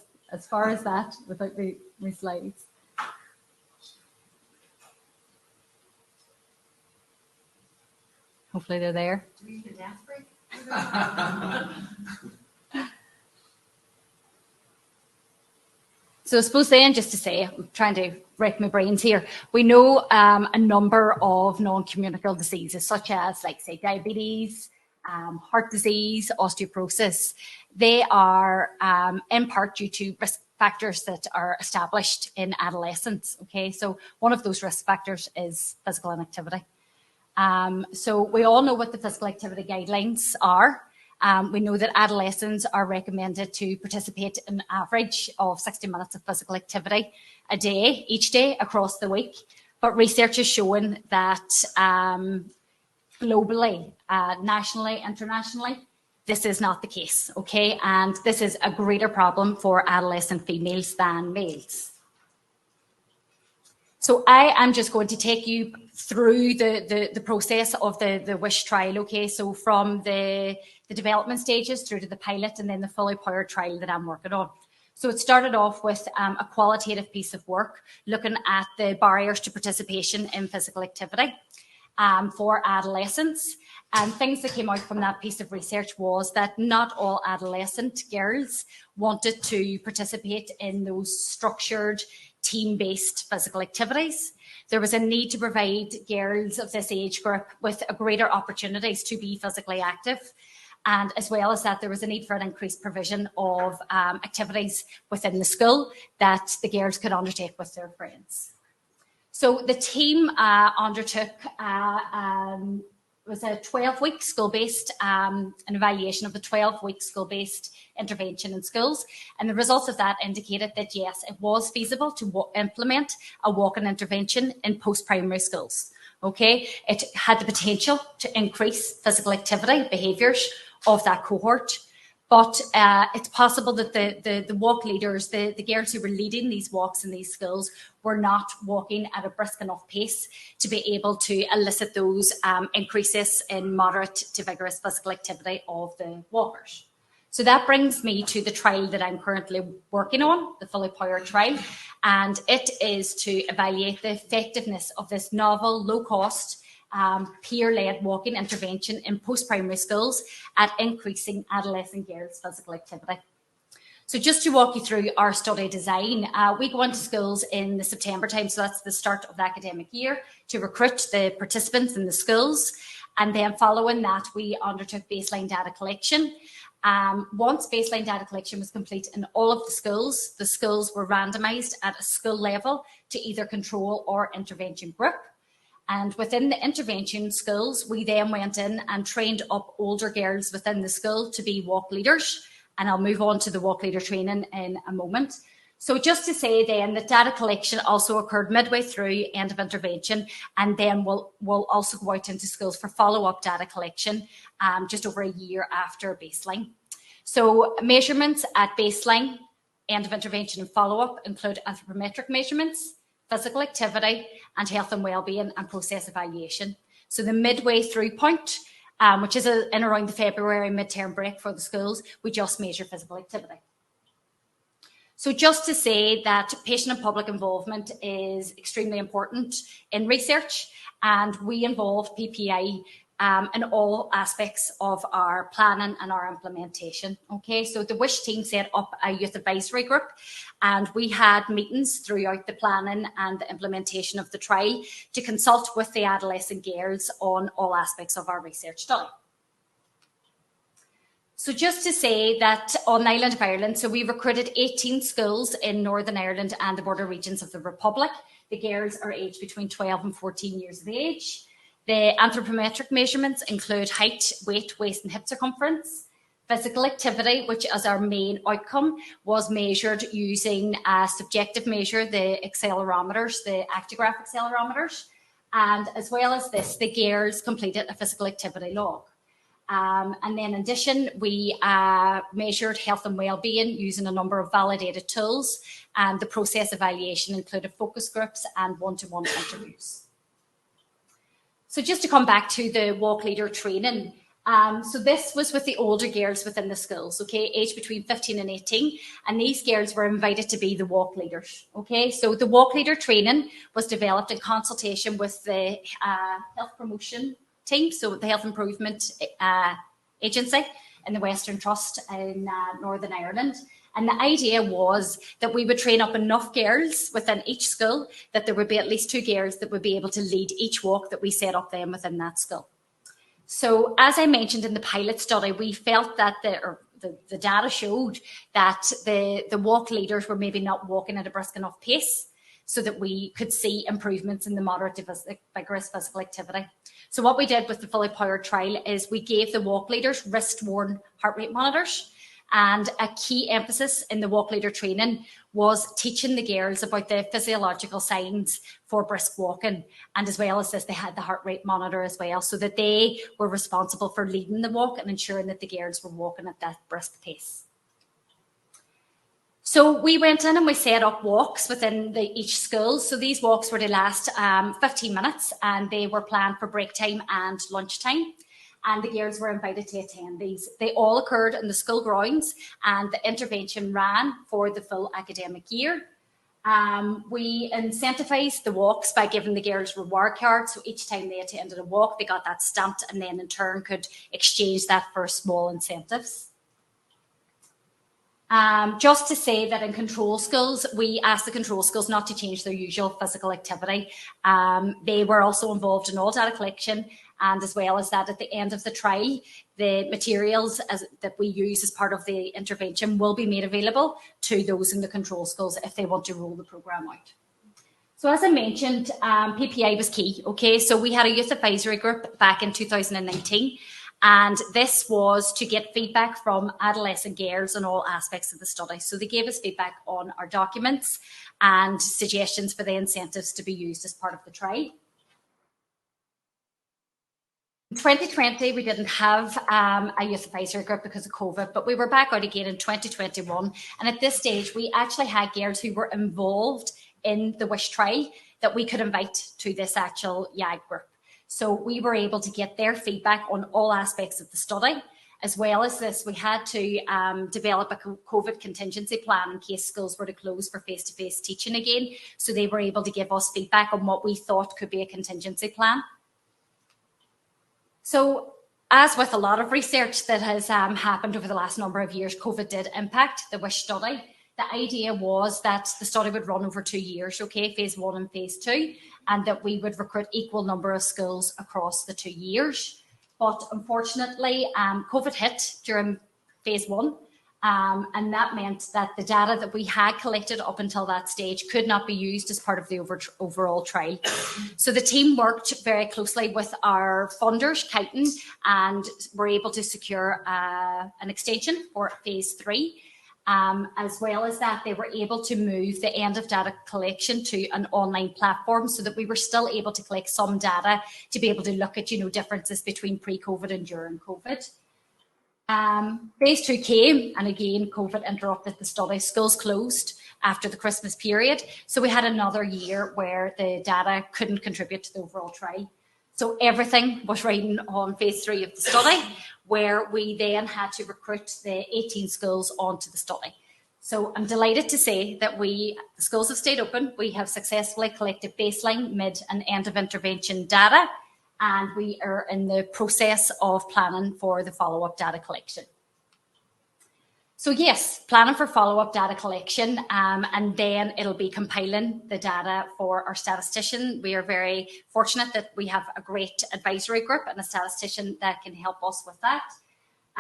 that without my slides. Hopefully they're there. Do we need a dance break? So I suppose then, just to say, I'm trying to wreck my brains here. We know a number of non-communicable diseases, such as, say, diabetes, heart disease, osteoporosis. They are in part due to risk factors that are established in adolescence. Okay, so one of those risk factors is physical inactivity. So we all know what the physical activity guidelines are. We know that adolescents are recommended to participate in an average of 60 minutes of physical activity a day, each day across the week. But research has shown that globally, nationally, internationally, this is not the case, okay? And this is a greater problem for adolescent females than males. So I am just going to take you through the process of the WISH trial, okay? So from the development stages through to the pilot and then the fully powered trial that I'm working on. So it started off with a qualitative piece of work looking at the barriers to participation in physical activity for adolescents. And things that came out from that piece of research was that not all adolescent girls wanted to participate in those structured team-based physical activities. There was a need to provide girls of this age group with a greater opportunities to be physically active. And as well as that, there was a need for an increased provision of activities within the school that the girls could undertake with their friends. So the team undertook was a 12-week school-based, an evaluation of the 12-week school-based intervention in schools. And the results of that indicated that, yes, it was feasible to implement a walk-in intervention in post-primary schools. Okay, it had the potential to increase physical activity behaviours of that cohort. But it's possible that the walk leaders, the girls who were leading these walks in these schools, were not walking at a brisk enough pace to be able to elicit those increases in moderate to vigorous physical activity of the walkers. So that brings me to the trial that I'm currently working on, the fully powered trial, and it is to evaluate the effectiveness of this novel, low-cost peer-led walking intervention in post-primary schools at increasing adolescent girls' physical activity. So just to walk you through our study design, we go into schools in the September time, so that's the start of the academic year, to recruit the participants in the schools. And then following that, we undertook baseline data collection. Once baseline data collection was complete in all of the schools were randomised at a school level to either control or intervention group. And within the intervention schools, we then went in and trained up older girls within the school to be walk leaders. And I'll move on to the walk leader training in a moment. So just to say then that data collection also occurred midway through end of intervention, and then we'll also go out into schools for follow-up data collection just over a year after baseline. So measurements at baseline, end of intervention and follow-up include anthropometric measurements, physical activity, and health and wellbeing and process evaluation. So the midway through point, which is in around the February midterm break for the schools, we just measure physical activity. So just to say that patient and public involvement is extremely important in research, and we involve PPI in all aspects of our planning and our implementation. Okay, so the WISH team set up a youth advisory group, and we had meetings throughout the planning and the implementation of the trial to consult with the adolescent girls on all aspects of our research study. So just to say that on the island of Ireland, so we recruited 18 schools in Northern Ireland and the border regions of the Republic. The girls are aged between 12 and 14 years of age. The anthropometric measurements include height, weight, waist and hip circumference. Physical activity, which as our main outcome was measured using a subjective measure, the accelerometers, the actigraph accelerometers. And as well as this, the girls completed a physical activity log. And then in addition, we measured health and wellbeing using a number of validated tools, and the process evaluation included focus groups and one-to-one interviews. So just to come back to the walk leader training, so this was with the older girls within the schools, okay, aged between 15 and 18, and these girls were invited to be the walk leaders, okay. So the walk leader training was developed in consultation with the health promotion team, so the Health Improvement Agency in the Western Trust in Northern Ireland. And the idea was that we would train up enough girls within each school that there would be at least 2 girls that would be able to lead each walk that we set up then within that school. So as I mentioned in the pilot study, we felt that the data showed that the walk leaders were maybe not walking at a brisk enough pace so that we could see improvements in the moderate to vigorous physical activity. So what we did with the fully powered trial is we gave the walk leaders wrist-worn heart rate monitors. And a key emphasis in the walk leader training was teaching the girls about the physiological signs for brisk walking. And as well as this, they had the heart rate monitor as well, so that they were responsible for leading the walk and ensuring that the girls were walking at that brisk pace. So we went in and we set up walks within each school. So these walks were to last 15 minutes, and they were planned for break time and lunch time. And the girls were invited to attend these. They all occurred in the school grounds, and the intervention ran for the full academic year. We incentivised the walks by giving the girls reward cards. So each time they attended a walk, they got that stamped, and then in turn could exchange that for small incentives. Just to say that in control schools, we asked the control schools not to change their usual physical activity. They were also involved in all data collection, and as well as that, at the end of the trial, the materials that we use as part of the intervention will be made available to those in the control schools if they want to roll the programme out. So as I mentioned, PPI was key, okay? So we had a youth advisory group back in 2019, and this was to get feedback from adolescent girls on all aspects of the study. So they gave us feedback on our documents and suggestions for the incentives to be used as part of the trial. In 2020, we didn't have a youth advisory group because of COVID, but we were back out again in 2021. And at this stage, we actually had girls who were involved in the WISH trial that we could invite to this actual YAG group. So we were able to get their feedback on all aspects of the study. As well as this, we had to develop a COVID contingency plan in case schools were to close for face-to-face teaching again. So they were able to give us feedback on what we thought could be a contingency plan. So as with a lot of research that has happened over the last number of years, COVID did impact the WISH study. The idea was that the study would run over 2 years, okay, phase 1 and phase 2, and that we would recruit equal number of schools across the 2 years. But unfortunately, COVID hit during phase 1, and that meant that the data that we had collected up until that stage could not be used as part of the overall trial. So the team worked very closely with our funders, Chiton, and were able to secure an extension for phase 3. As well as that, they were able to move the end of data collection to an online platform so that we were still able to collect some data to be able to look at, differences between pre-COVID and during COVID. Phase 2 came, and again, COVID interrupted the study. Schools closed after the Christmas period. So we had another year where the data couldn't contribute to the overall trial. So everything was riding on phase 3 of the study, where we then had to recruit the 18 schools onto the study. So I'm delighted to say that the schools have stayed open. We have successfully collected baseline, mid and end of intervention data, and we are in the process of planning for the follow-up data collection. So yes, planning for follow-up data collection, and then it'll be compiling the data for our statistician. We are very fortunate that we have a great advisory group and a statistician that can help us with that.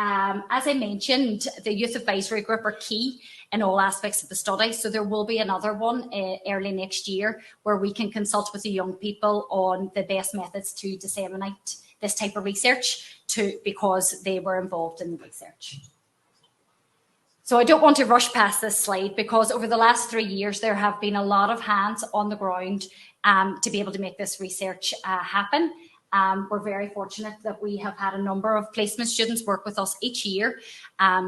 As I mentioned, the youth advisory group are key in all aspects of the study. So there will be another one early next year where we can consult with the young people on the best methods to disseminate this type of research because they were involved in the research. So I don't want to rush past this slide because over the last 3 years, there have been a lot of hands on the ground to be able to make this research happen. We're very fortunate that we have had a number of placement students work with us each year.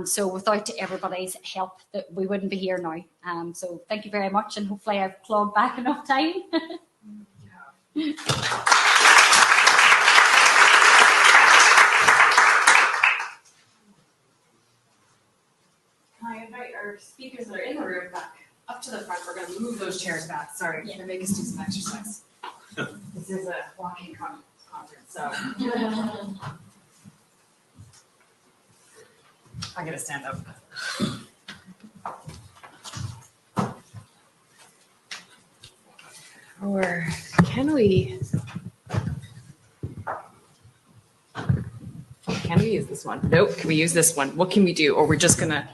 So without everybody's help, that we wouldn't be here now. So thank you very much, and hopefully I've clawed back enough time. Can I invite our speakers that are in the room back up to the front? We're going to move those chairs back. Sorry, to make us do some exercise. This is a walking conference, so I gotta stand up. Or can we use this one? Nope. Can we use this one? What can we do? Or we're just gonna.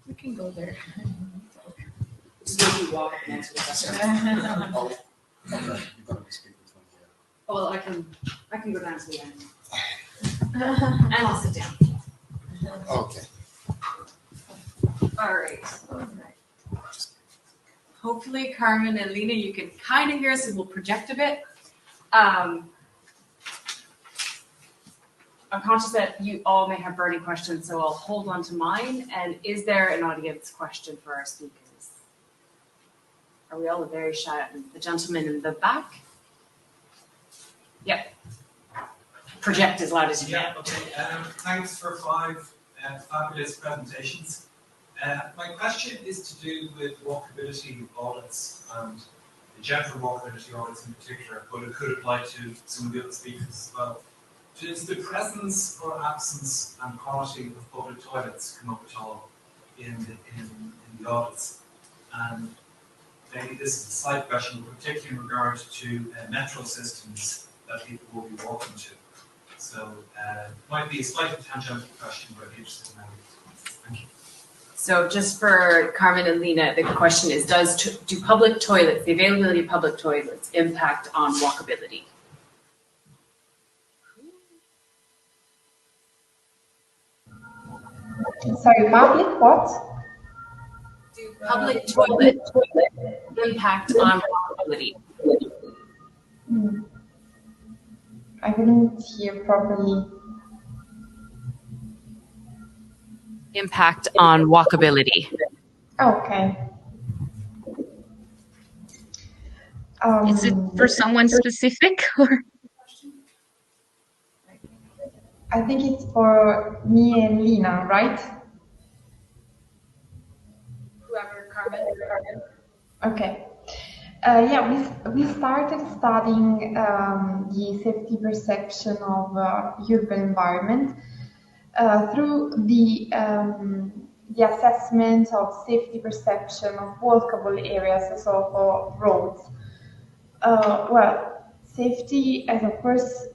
We can go there. Just make you walk and answer the question. Well, I can go down to the end. And I'll sit down. Okay. All right. Hopefully, Carmen and Lena, you can kind of hear us, and we'll project a bit. I'm conscious that you all may have burning questions, so I'll hold on to mine. And is there an audience question for our speakers? Are we all very shy? The gentleman in the back? Yep. Project as loud as you can. Okay. Thanks for 5 fabulous presentations. My question is to do with walkability audits and the general walkability audits in particular, but it could apply to some of the other speakers as well. Does the presence or absence and quality of public toilets come up at all in the audits? And maybe this is a side question, particularly in regard to metro systems that people will be walking to. So it might be a slightly tangential question, but I'd be interested in that. Thank you. So just for Carmen and Lena, the question is, do public toilets, the availability of public toilets, impact on walkability? Sorry, public what? Do public toilets impact on walkability? I couldn't hear properly. Impact on walkability. Okay. Is it for someone specific or? I think it's for me and Lina, right? Whoever, Carmen. Okay. Yeah, we started studying the safety perception of urban environment through the assessment of safety perception of walkable areas, so for roads. Well, safety as of course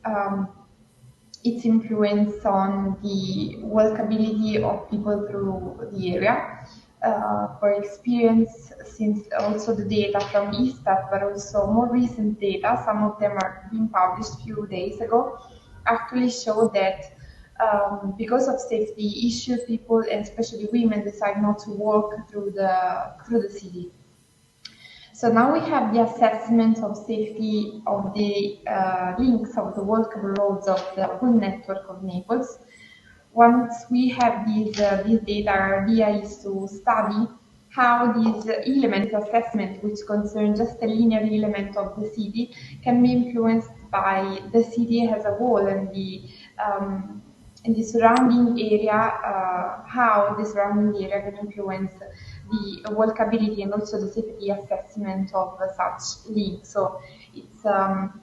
its influence on the walkability of people through the area. For experience, since also the data from ISTAT, but also more recent data, some of them are being published a few days ago, actually show that because of safety issues, people, and especially women, decide not to walk through the city. So now we have the assessment of safety of the links of the walkable roads of the whole network of Naples. Once we have these data, our idea is to study how these elements assessment, which concern just a linear element of the city, can be influenced by the city as a whole and the surrounding area, how the surrounding area can influence the walkability and also the safety assessment of such links. So it's a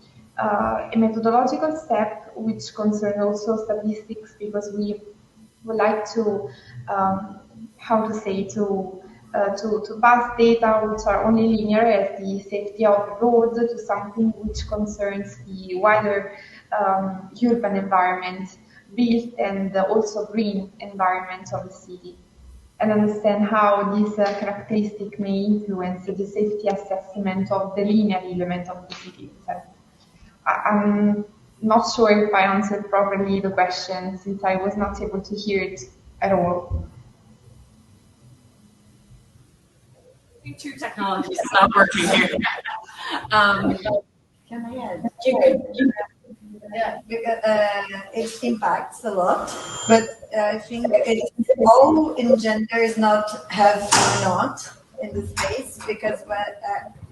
methodological step which concerns also statistics, because we would like to, to pass data which are only linear as the safety of the road to something which concerns the wider urban environment, built and also green environment of the city, and understand how this characteristic may influence the safety assessment of the linear element of the city itself. I'm not sure if I answered properly the question, since I was not able to hear it at all. I think two technologies is not working here. Can I add? You could. Yeah, because it impacts a lot, but I think all engenders not have not in the space, because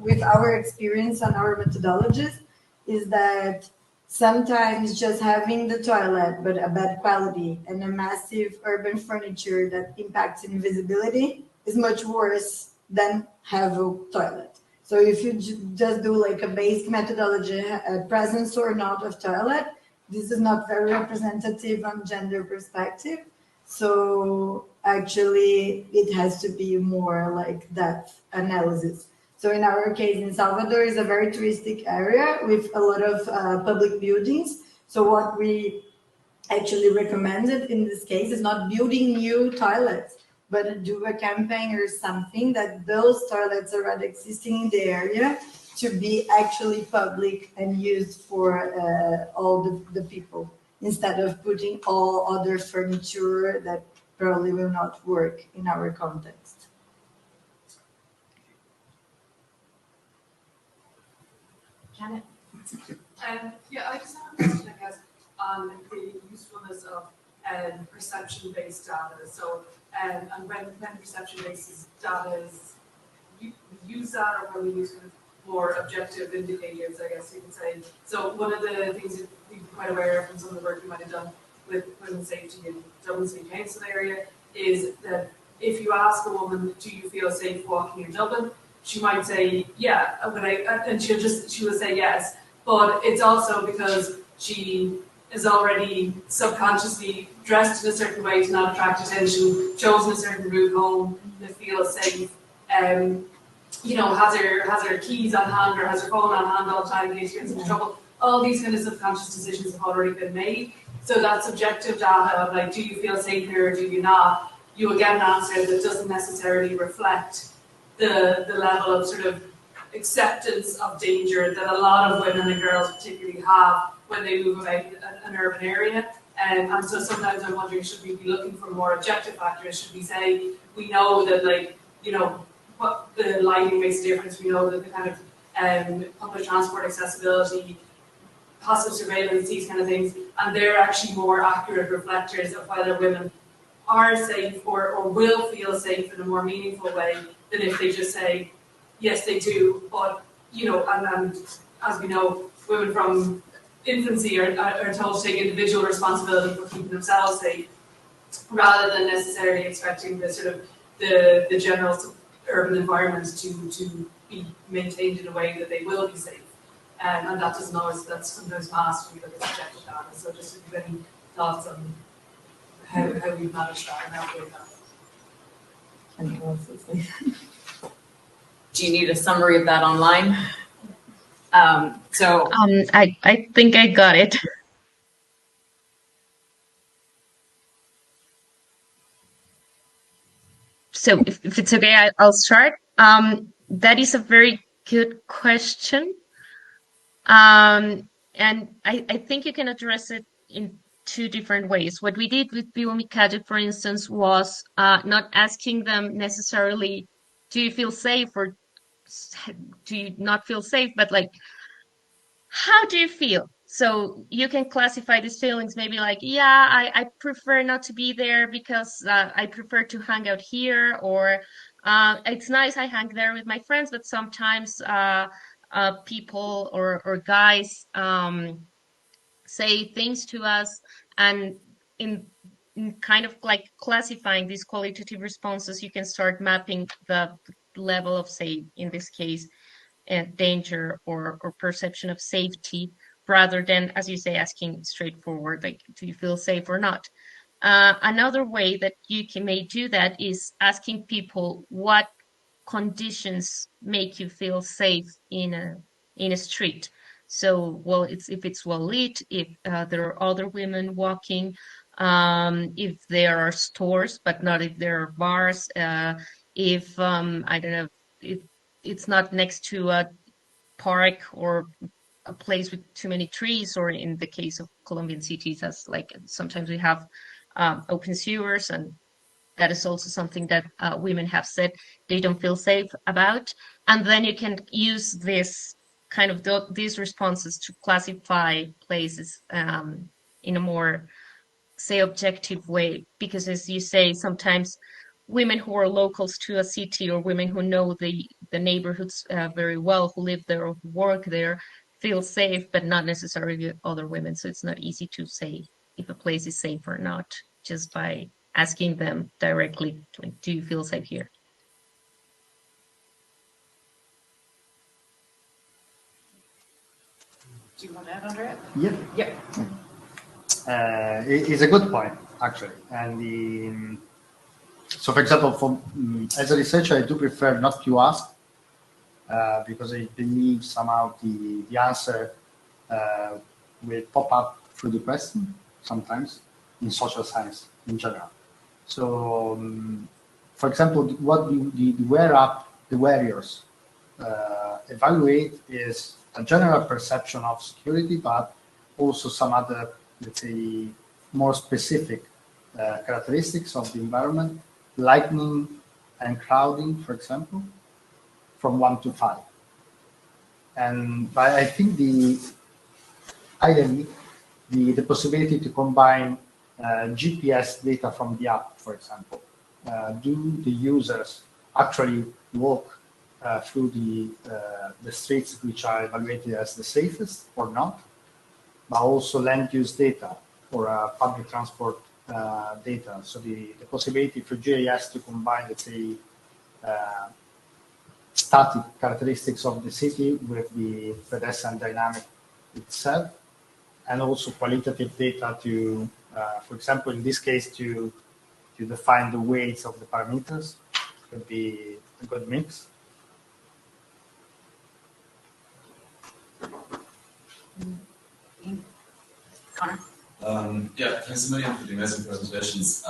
with our experience and our methodologies is that sometimes just having the toilet but a bad quality and a massive urban furniture that impacts invisibility is much worse than have a toilet. So if you just do like a basic methodology, presence or not of toilet, this is not very representative on gender perspective. So actually it has to be more like depth analysis. So in our case in Salvador is a very touristic area with a lot of public buildings. So what we actually recommended in this case is not building new toilets, but do a campaign or something that those toilets already existing in the area to be actually public and used for all the people, instead of putting all other furniture that probably will not work in our context. Janet? Yeah, I just have a question, I guess, on the usefulness of perception-based data. So, and when perception-based data is, we use that, or when we use kind of more objective indicators, I guess you could say. So one of the things that you're quite aware of from some of the work you might have done with women's safety in Dublin City Council area is that if you ask a woman, do you feel safe walking in Dublin? She might say, yeah, and she will say yes. But it's also because she is already subconsciously dressed in a certain way to not attract attention, chosen a certain route home that feels safe, has her keys on hand or has her phone on hand all the time in case she gets into trouble. All these kind of subconscious decisions have already been made. So that subjective data of like, do you feel safe here or do you not? You will get an answer that doesn't necessarily reflect the level of sort of acceptance of danger that a lot of women and girls particularly have when they move about an urban area. And so sometimes I'm wondering, should we be looking for more objective factors? Should we say, we know that what the lighting makes a difference, we know that the kind of public transport accessibility, passive surveillance, these kind of things, and they're actually more accurate reflectors of whether women are safe or will feel safe in a more meaningful way than if they just say, yes, they do, but, and as we know, women from infancy are told to take individual responsibility for keeping themselves safe, rather than necessarily expecting the sort of the general urban environment to be maintained in a way that they will be safe. And that doesn't always, that's sometimes passed when you look at subjective data. So just if you have any thoughts on how we've managed that and how we've done that. Do you need a summary of that online? I think I got it. So if it's okay, I'll start. That is a very good question. And I think you can address it in two different ways. What we did with Biomikade, for instance, was not asking them necessarily, do you feel safe or do you not feel safe, but like, how do you feel? So you can classify these feelings maybe like, yeah, I prefer not to be there because I prefer to hang out here, or it's nice I hang there with my friends, but sometimes people or guys say things to us, and in kind of like classifying these qualitative responses, you can start mapping the level of, say, in this case, danger or perception of safety, rather than, as you say, asking straightforward, like, do you feel safe or not? Another way that you may do that is asking people what conditions make you feel safe in a street. So, well, if it's well lit, if there are other women walking, if there are stores, but not if there are bars, if I don't know, if it's not next to a park or a place with too many trees, or in the case of Colombian cities, as like sometimes we have open sewers, and that is also something that women have said they don't feel safe about. And then you can use this kind of these responses to classify places in a more, say, objective way, because as you say, sometimes women who are locals to a city, or women who know the neighborhoods very well, who live there or who work there, feel safe, but not necessarily other women. So it's not easy to say if a place is safe or not just by asking them directly, do you feel safe here? Do you want to add, Andrea? Yeah. It's a good point, actually. And so, for example, as a researcher, I do prefer not to ask because I believe somehow the answer will pop up through the question sometimes in social science in general. So, for example, what the wearers evaluate is a general perception of security, but also some other, let's say, more specific characteristics of the environment, lighting and crowding, for example, from 1 to 5. And I think ideally, the possibility to combine GPS data from the app, for example, do the users actually walk through the streets which are evaluated as the safest or not, but also land use data or public transport data. So the possibility for GIS to combine, let's say, static characteristics of the city with the pedestrian dynamic itself, and also qualitative data to, for example, in this case, to define the weights of the parameters could be a good mix. Connor? Yeah, thanks a million for the amazing presentations.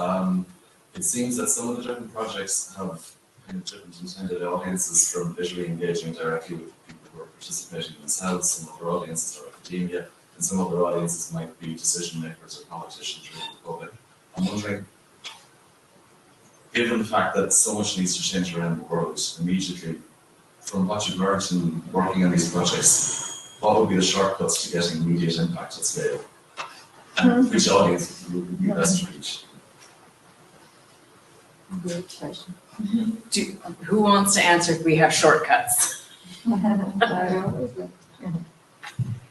It seems that some of the different projects have kind of different intended audiences, from visually engaging directly with people who are participating themselves. Some of their audiences are academia, and some of their audiences might be decision makers or politicians or the public. I'm wondering, given the fact that so much needs to change around the world immediately, from what you've learned in working on these projects, what would be the shortcuts to getting immediate impact at scale? And which audience would be best reached? Who wants to answer if we have shortcuts?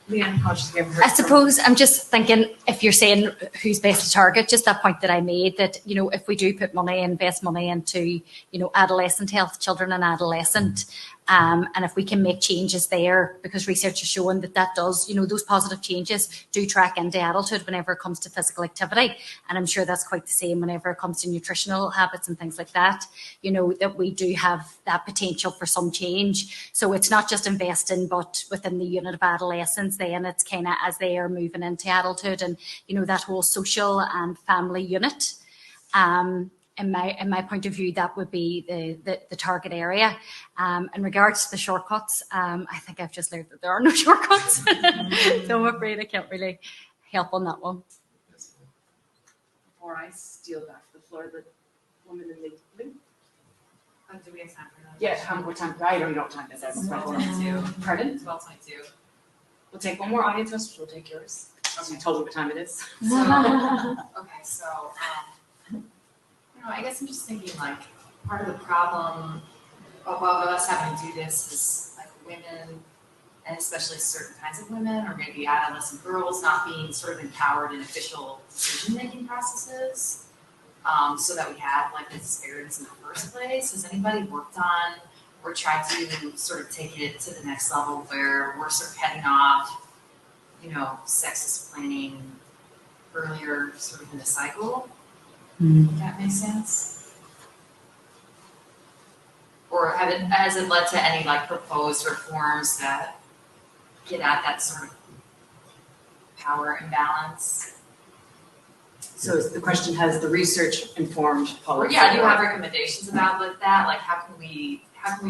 Leanne, conscious again. I suppose I'm just thinking, if you're saying who's best to target, just that point that I made, that, you know, if we do put money, invest money into, you know, adolescent health, children and adolescent, and if we can make changes there, because research is showing that that does, you know, those positive changes do track into adulthood whenever it comes to physical activity. And I'm sure that's quite the same whenever it comes to nutritional habits and things like that, you know, that we do have that potential for some change. So it's not just investing, but within the unit of adolescence, then it's kind of as they are moving into adulthood, and, you know, that whole social and family unit. In my point of view, that would be the target area. In regards to the shortcuts, I think I've just learned that there are no shortcuts. So I'm afraid I can't really help on that one. Before I steal back the floor, the woman in the blue. Do we have time for that? Yeah, how much time? I don't know what time this is. 12:22. Pardon? 12:22. We'll take one more audience message. We'll take yours. I told you what time it is. Okay, so I guess I'm just thinking, like, part of the problem of us having to do this is like women, and especially certain kinds of women, or maybe adolescent girls, not being sort of empowered in official decision-making processes, so that we have like the disparities in the first place. Has anybody worked on or tried to sort of take it to the next level where we're sort of heading off, you know, sexist planning earlier sort of in the cycle? If that makes sense? Or has it led to any like proposed reforms that get at that sort of power imbalance? So is the question, has the research informed policy? Or, yeah, do you have recommendations about like that? Like how can we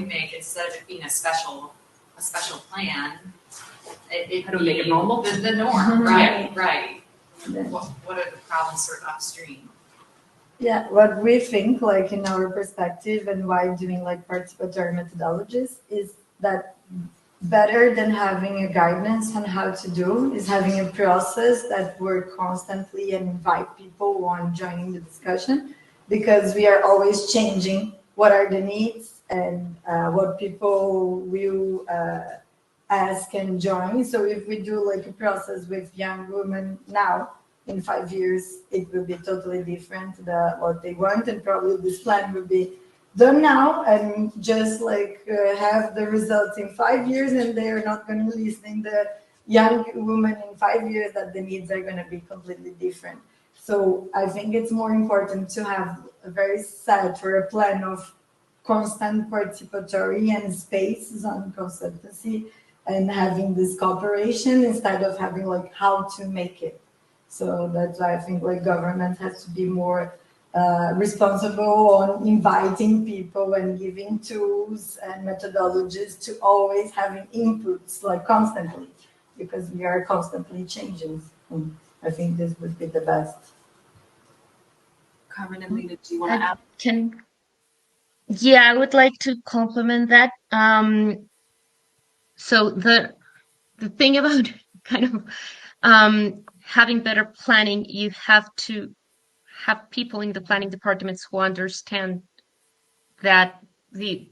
make, instead of it being a special plan, it how do we make it normal? The norm, right? Yeah. Right. Yeah. What are the problems sort of upstream? Yeah, what we think, like in our perspective, and why doing like participatory methodologies, is that better than having a guidance on how to do is having a process that we're constantly and invite people on joining the discussion, because we are always changing what are the needs and what people will ask and join. So if we do like a process with young women now, in 5 years, it will be totally different what they want, and probably this plan will be done now and just like have the results in 5 years, and they're not going to listen to the young women in 5 years that the needs are going to be completely different. So I think it's more important to have a very set or a plan of constant participatory and spaces on consultancy and having this cooperation instead of having like how to make it. So that's why I think like government has to be more responsible on inviting people and giving tools and methodologies to always having inputs like constantly, because we are constantly changing. I think this would be the best. Carmen and Lena, do you want to add? Yeah, I would like to complement that. So the thing about kind of having better planning, you have to have people in the planning departments who understand that the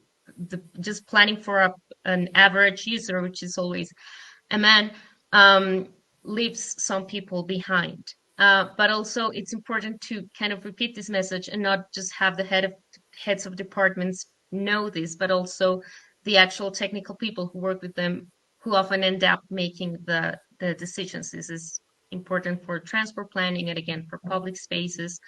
just planning for an average user, which is always a man, leaves some people behind. But also it's important to kind of repeat this message and not just have the heads of departments know this, but also the actual technical people who work with them, who often end up making the decisions. This is important for transport planning and again for public spaces,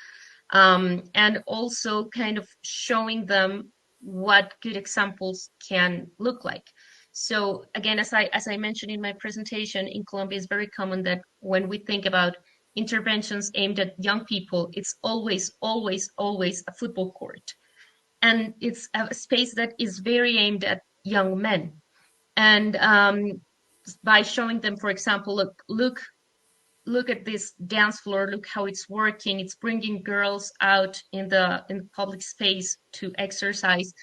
and also kind of showing them what good examples can look like. So again, as I mentioned in my presentation, in Colombia, it's very common that when we think about interventions aimed at young people, it's always a football court. And it's a space that is very aimed at young men. And by showing them, for example, look at this dance floor, look how it's working, it's bringing girls out in the public space to exercise.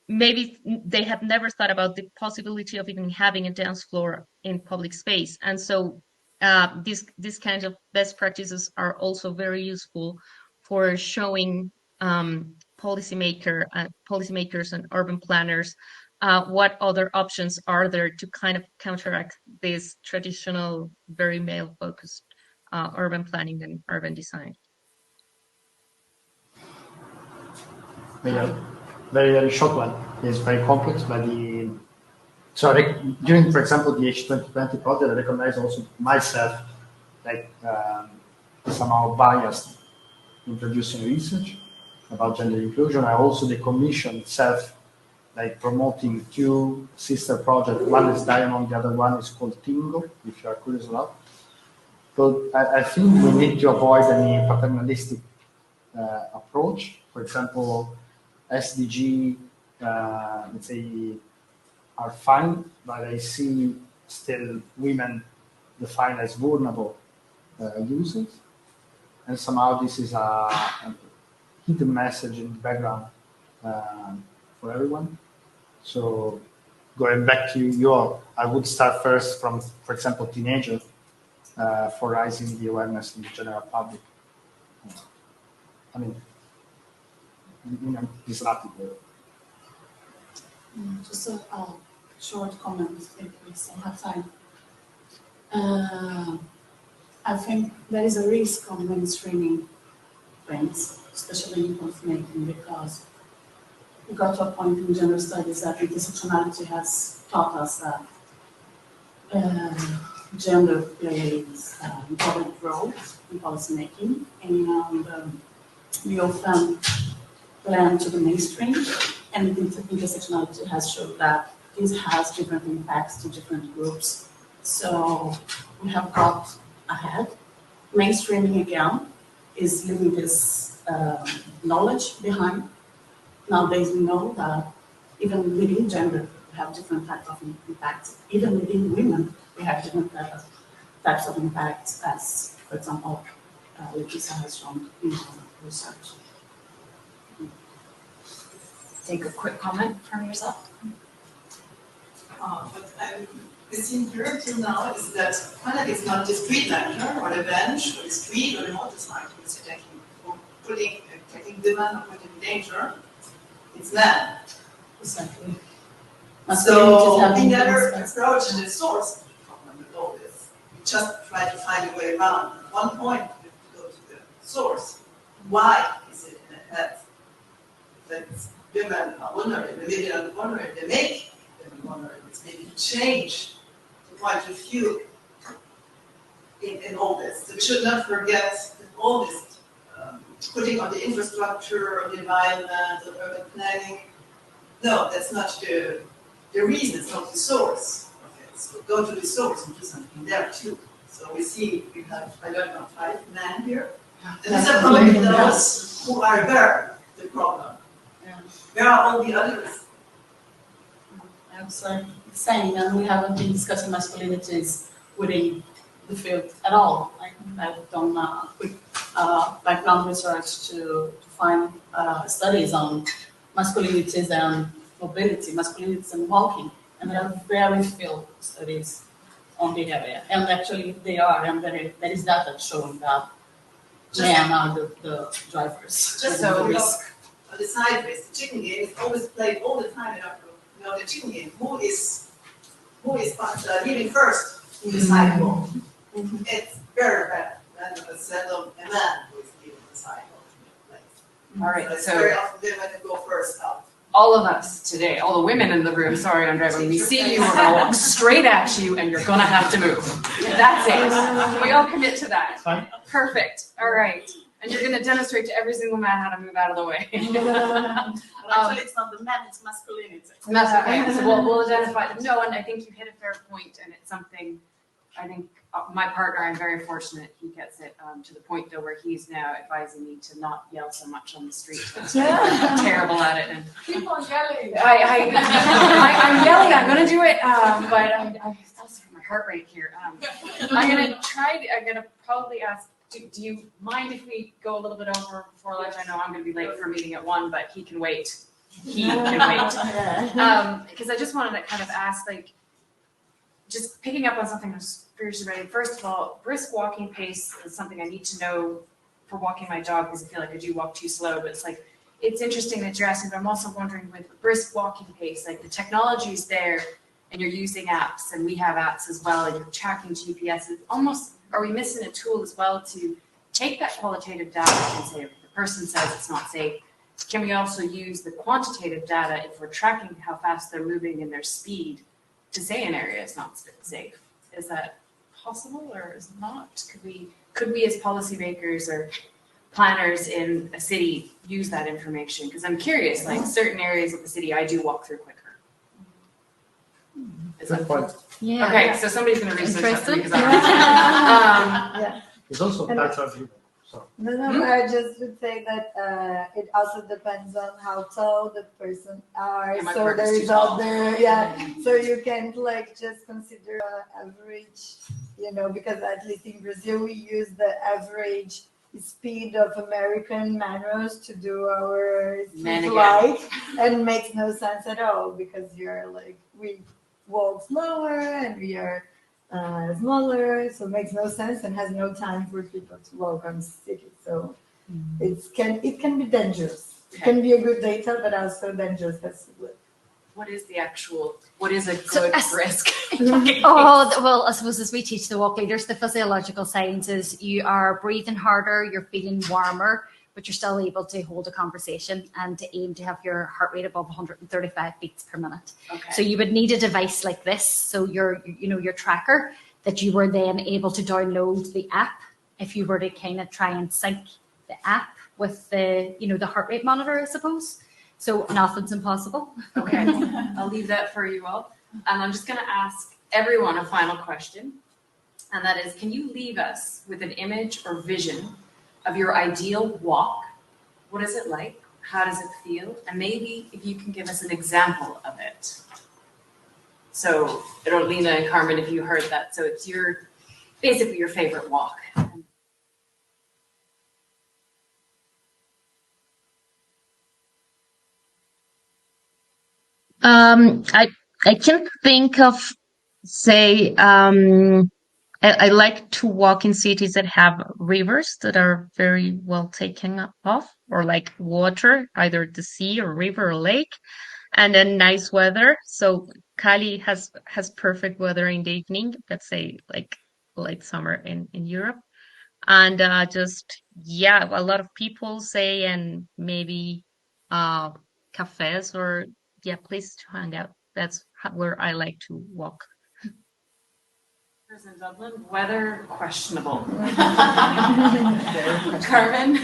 Maybe they have never thought about the possibility of even having a dance floor in public space. And so these kinds of best practices are also very useful for showing policymakers and urban planners, what other options are there to kind of counteract this traditional, very male-focused urban planning and urban design? Very, very short one. It's very complex, but during, for example, the H2020 project, I recognize also myself like somehow biased in producing research about gender inclusion. I also the commission itself, like promoting two sister projects. One is Diamond, the other one is called Tingo, if you are curious about. So I think we need to avoid any paternalistic approach. For example, SDG, let's say, are fine, but I see still women defined as vulnerable users. And somehow this is a hidden message in the background for everyone. So going back to I would start first from, for example, teenagers for raising the awareness in the general public. I mean, disruptive. Just a short comment, if we still have time. I think there is a risk of mainstreaming things, especially in information, because we got to a point in gender studies that intersectionality has taught us that gender plays an important role in policymaking, and we often plan to the mainstream, and intersectionality has shown that this has different impacts to different groups. So we have got ahead. Mainstreaming again is leaving this knowledge behind. Nowadays we know that even within gender we have different types of impacts. Even within women we have different types of impacts, as for example Leticia has shown in her research. Take a quick comment from yourself. What I'm missing here till now is that finally it's not the street lecture or the bench or the street or the motorcycle is taking women or putting in danger. It's men. Exactly. So we never approach the source of the problem with all this. We just try to find a way around. At one point we have to go to the source. Why is it in the head that women are vulnerable? Maybe they're vulnerable. They make them vulnerable. It's maybe to change the point of view in all this. So we should not forget that all this putting on the infrastructure, on the environment, on urban planning. No, that's not the reason. It's not the source. Okay, so go to the source and do something there too. So we see we have, I don't know, 5 men here. And these are probably those who are aware of the problem. Yeah. Where are all the others? I was saying, and we haven't been discussing masculinities within the field at all. I've done quick background research to find studies on masculinities and mobility, masculinities and walking, and there are very few studies on the area. And actually they are, and there is data showing that men are the drivers. Just so risk. On the sideways, the chicken game is always played all the time in our group. You know, the chicken game, who is leaving first in the sidewalk? It's very bad. And seldom a man who is leaving the sidewalk. All right, So it's so very often women who go first out. all of us today, all the women in the room, sorry Andrea, when we see you, we're gonna walk straight at you and you're gonna have to move. That's it. We all commit to that. Fine. Perfect, all right. And you're gonna demonstrate to every single man how to move out of the way. Actually, it's not the men, it's masculinity. That's okay, so we'll identify them. No, and I think you hit a fair point, and it's something, I think my partner, I'm very fortunate, he gets it to the point though where he's now advising me to not yell so much on the street. I'm terrible at it. And Keep on yelling. I'm yelling, I'm gonna do it, but I'm also my heart rate here. I'm gonna probably ask, do you mind if we go a little bit over before lunch? I know I'm gonna be late for a meeting at 1, but he can wait. He can wait. Because I just wanted to kind of ask, like, just picking up on something I was spiritually ready. First of all, brisk walking pace is something I need to know for walking my dog because I feel like I do walk too slow. But it's like, it's interesting that you're asking, but I'm also wondering with brisk walking pace, like the technology is there and you're using apps, and we have apps as well, and you're tracking GPS. It's almost, are we missing a tool as well to take that qualitative data and say, if the person says it's not safe, can we also use the quantitative data if we're tracking how fast they're moving and their speed to say an area is not safe? Is that possible or is it not? Could we as policymakers or planners in a city use that information? Because I'm curious, like certain areas of the city I do walk through quicker. Is that point? Yeah. Okay, so somebody's going to research that for me because Yeah. It's also better view. So. No, I just would say that it also depends on how tall the person are. Yeah, so there is other, so you can't like just consider average, because at least in Brazil we use the average speed of American manuals to do our flight, and makes no sense at all because we walk slower and we are smaller, so it makes no sense and has no time for people to walk on city. So it can be dangerous. It can be a good data, but also dangerous. What is a good risk? Well, I suppose as we teach the walk leaders, the physiological signs is you are breathing harder, you're feeling warmer, but you're still able to hold a conversation and to aim to have your heart rate above 135 beats per minute. Okay. So you would need a device like this, so your tracker, that you were then able to download the app if you were to kind of try and sync the app with the heart rate monitor, I suppose. So nothing's impossible. Okay, I'll leave that for you all. And I'm just going to ask everyone a final question, and that is, can you leave us with an image or vision of your ideal walk? What is it like? How does it feel? And maybe if you can give us an example of it. So, Lena and Carmen, if you heard that, so it's basically your favorite walk. I can think of, say, I like to walk in cities that have rivers that are very well taken off, or like water, either the sea or river or lake, and then nice weather. So Cali has perfect weather in the evening, let's say like late summer in Europe. And a lot of people say, and maybe cafes or places to hang out. That's where I like to walk. In Dublin, weather questionable. Carmen?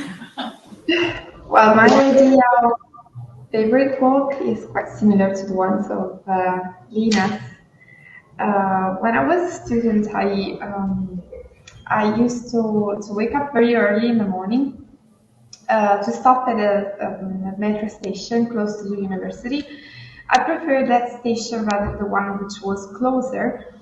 Well, my idea of favorite walk is quite similar to the ones of Lina's. When I was a student, I used to wake up very early in the morning to stop at a metro station close to the university. I preferred that station rather than the one which was closer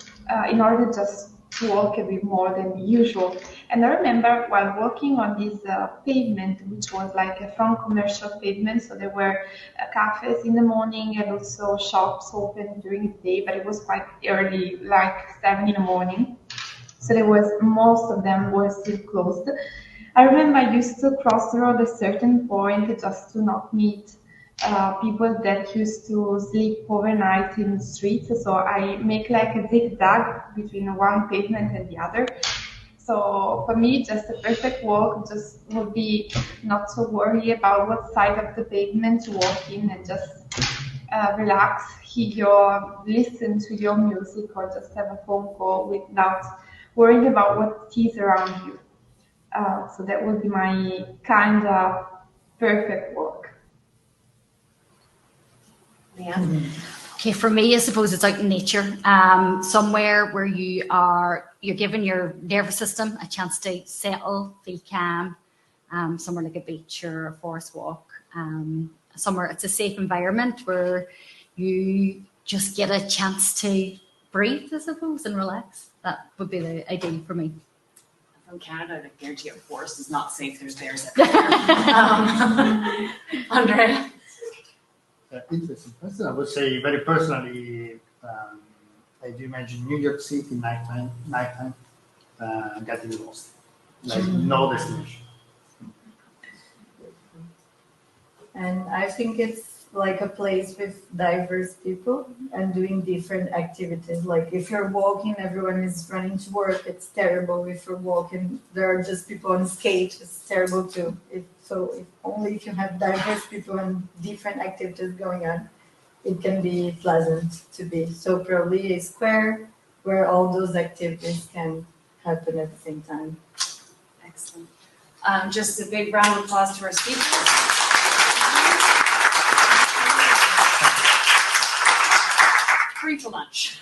in order just to walk a bit more than usual. And I remember while walking on this pavement, which was like a front commercial pavement, so there were cafes in the morning and also shops open during the day, but it was quite early, like 7 in the morning. So most of them were still closed. I remember I used to cross the road at a certain point just to not meet people that used to sleep overnight in the streets. So I make like a zigzag between one pavement and the other. So for me, just a perfect walk just would be not to worry about what side of the pavement to walk in and just relax, listen to your music, or just have a phone call without worrying about what is around you. So that would be my kind of perfect walk. Yeah. Okay, for me, I suppose it's out in nature, somewhere where you're giving your nervous system a chance to settle, feel calm, somewhere like a beach or a forest walk, somewhere it's a safe environment where you just get a chance to breathe, I suppose, and relax. That would be the ideal for me. From Canada, I guarantee a forest is not safe. There's bears everywhere. Andrea? Interesting question. I would say very personally, I do imagine New York City nighttime, getting lost, like no destination. And I think it's like a place with diverse people and doing different activities. Like if you're walking, everyone is running to work, it's terrible. If you're walking, there are just people on skate, it's terrible too. If only if you have diverse people and different activities going on, it can be pleasant to be. So probably a square where all those activities can happen at the same time. Excellent. Just a big round of applause to our speakers. Free to lunch.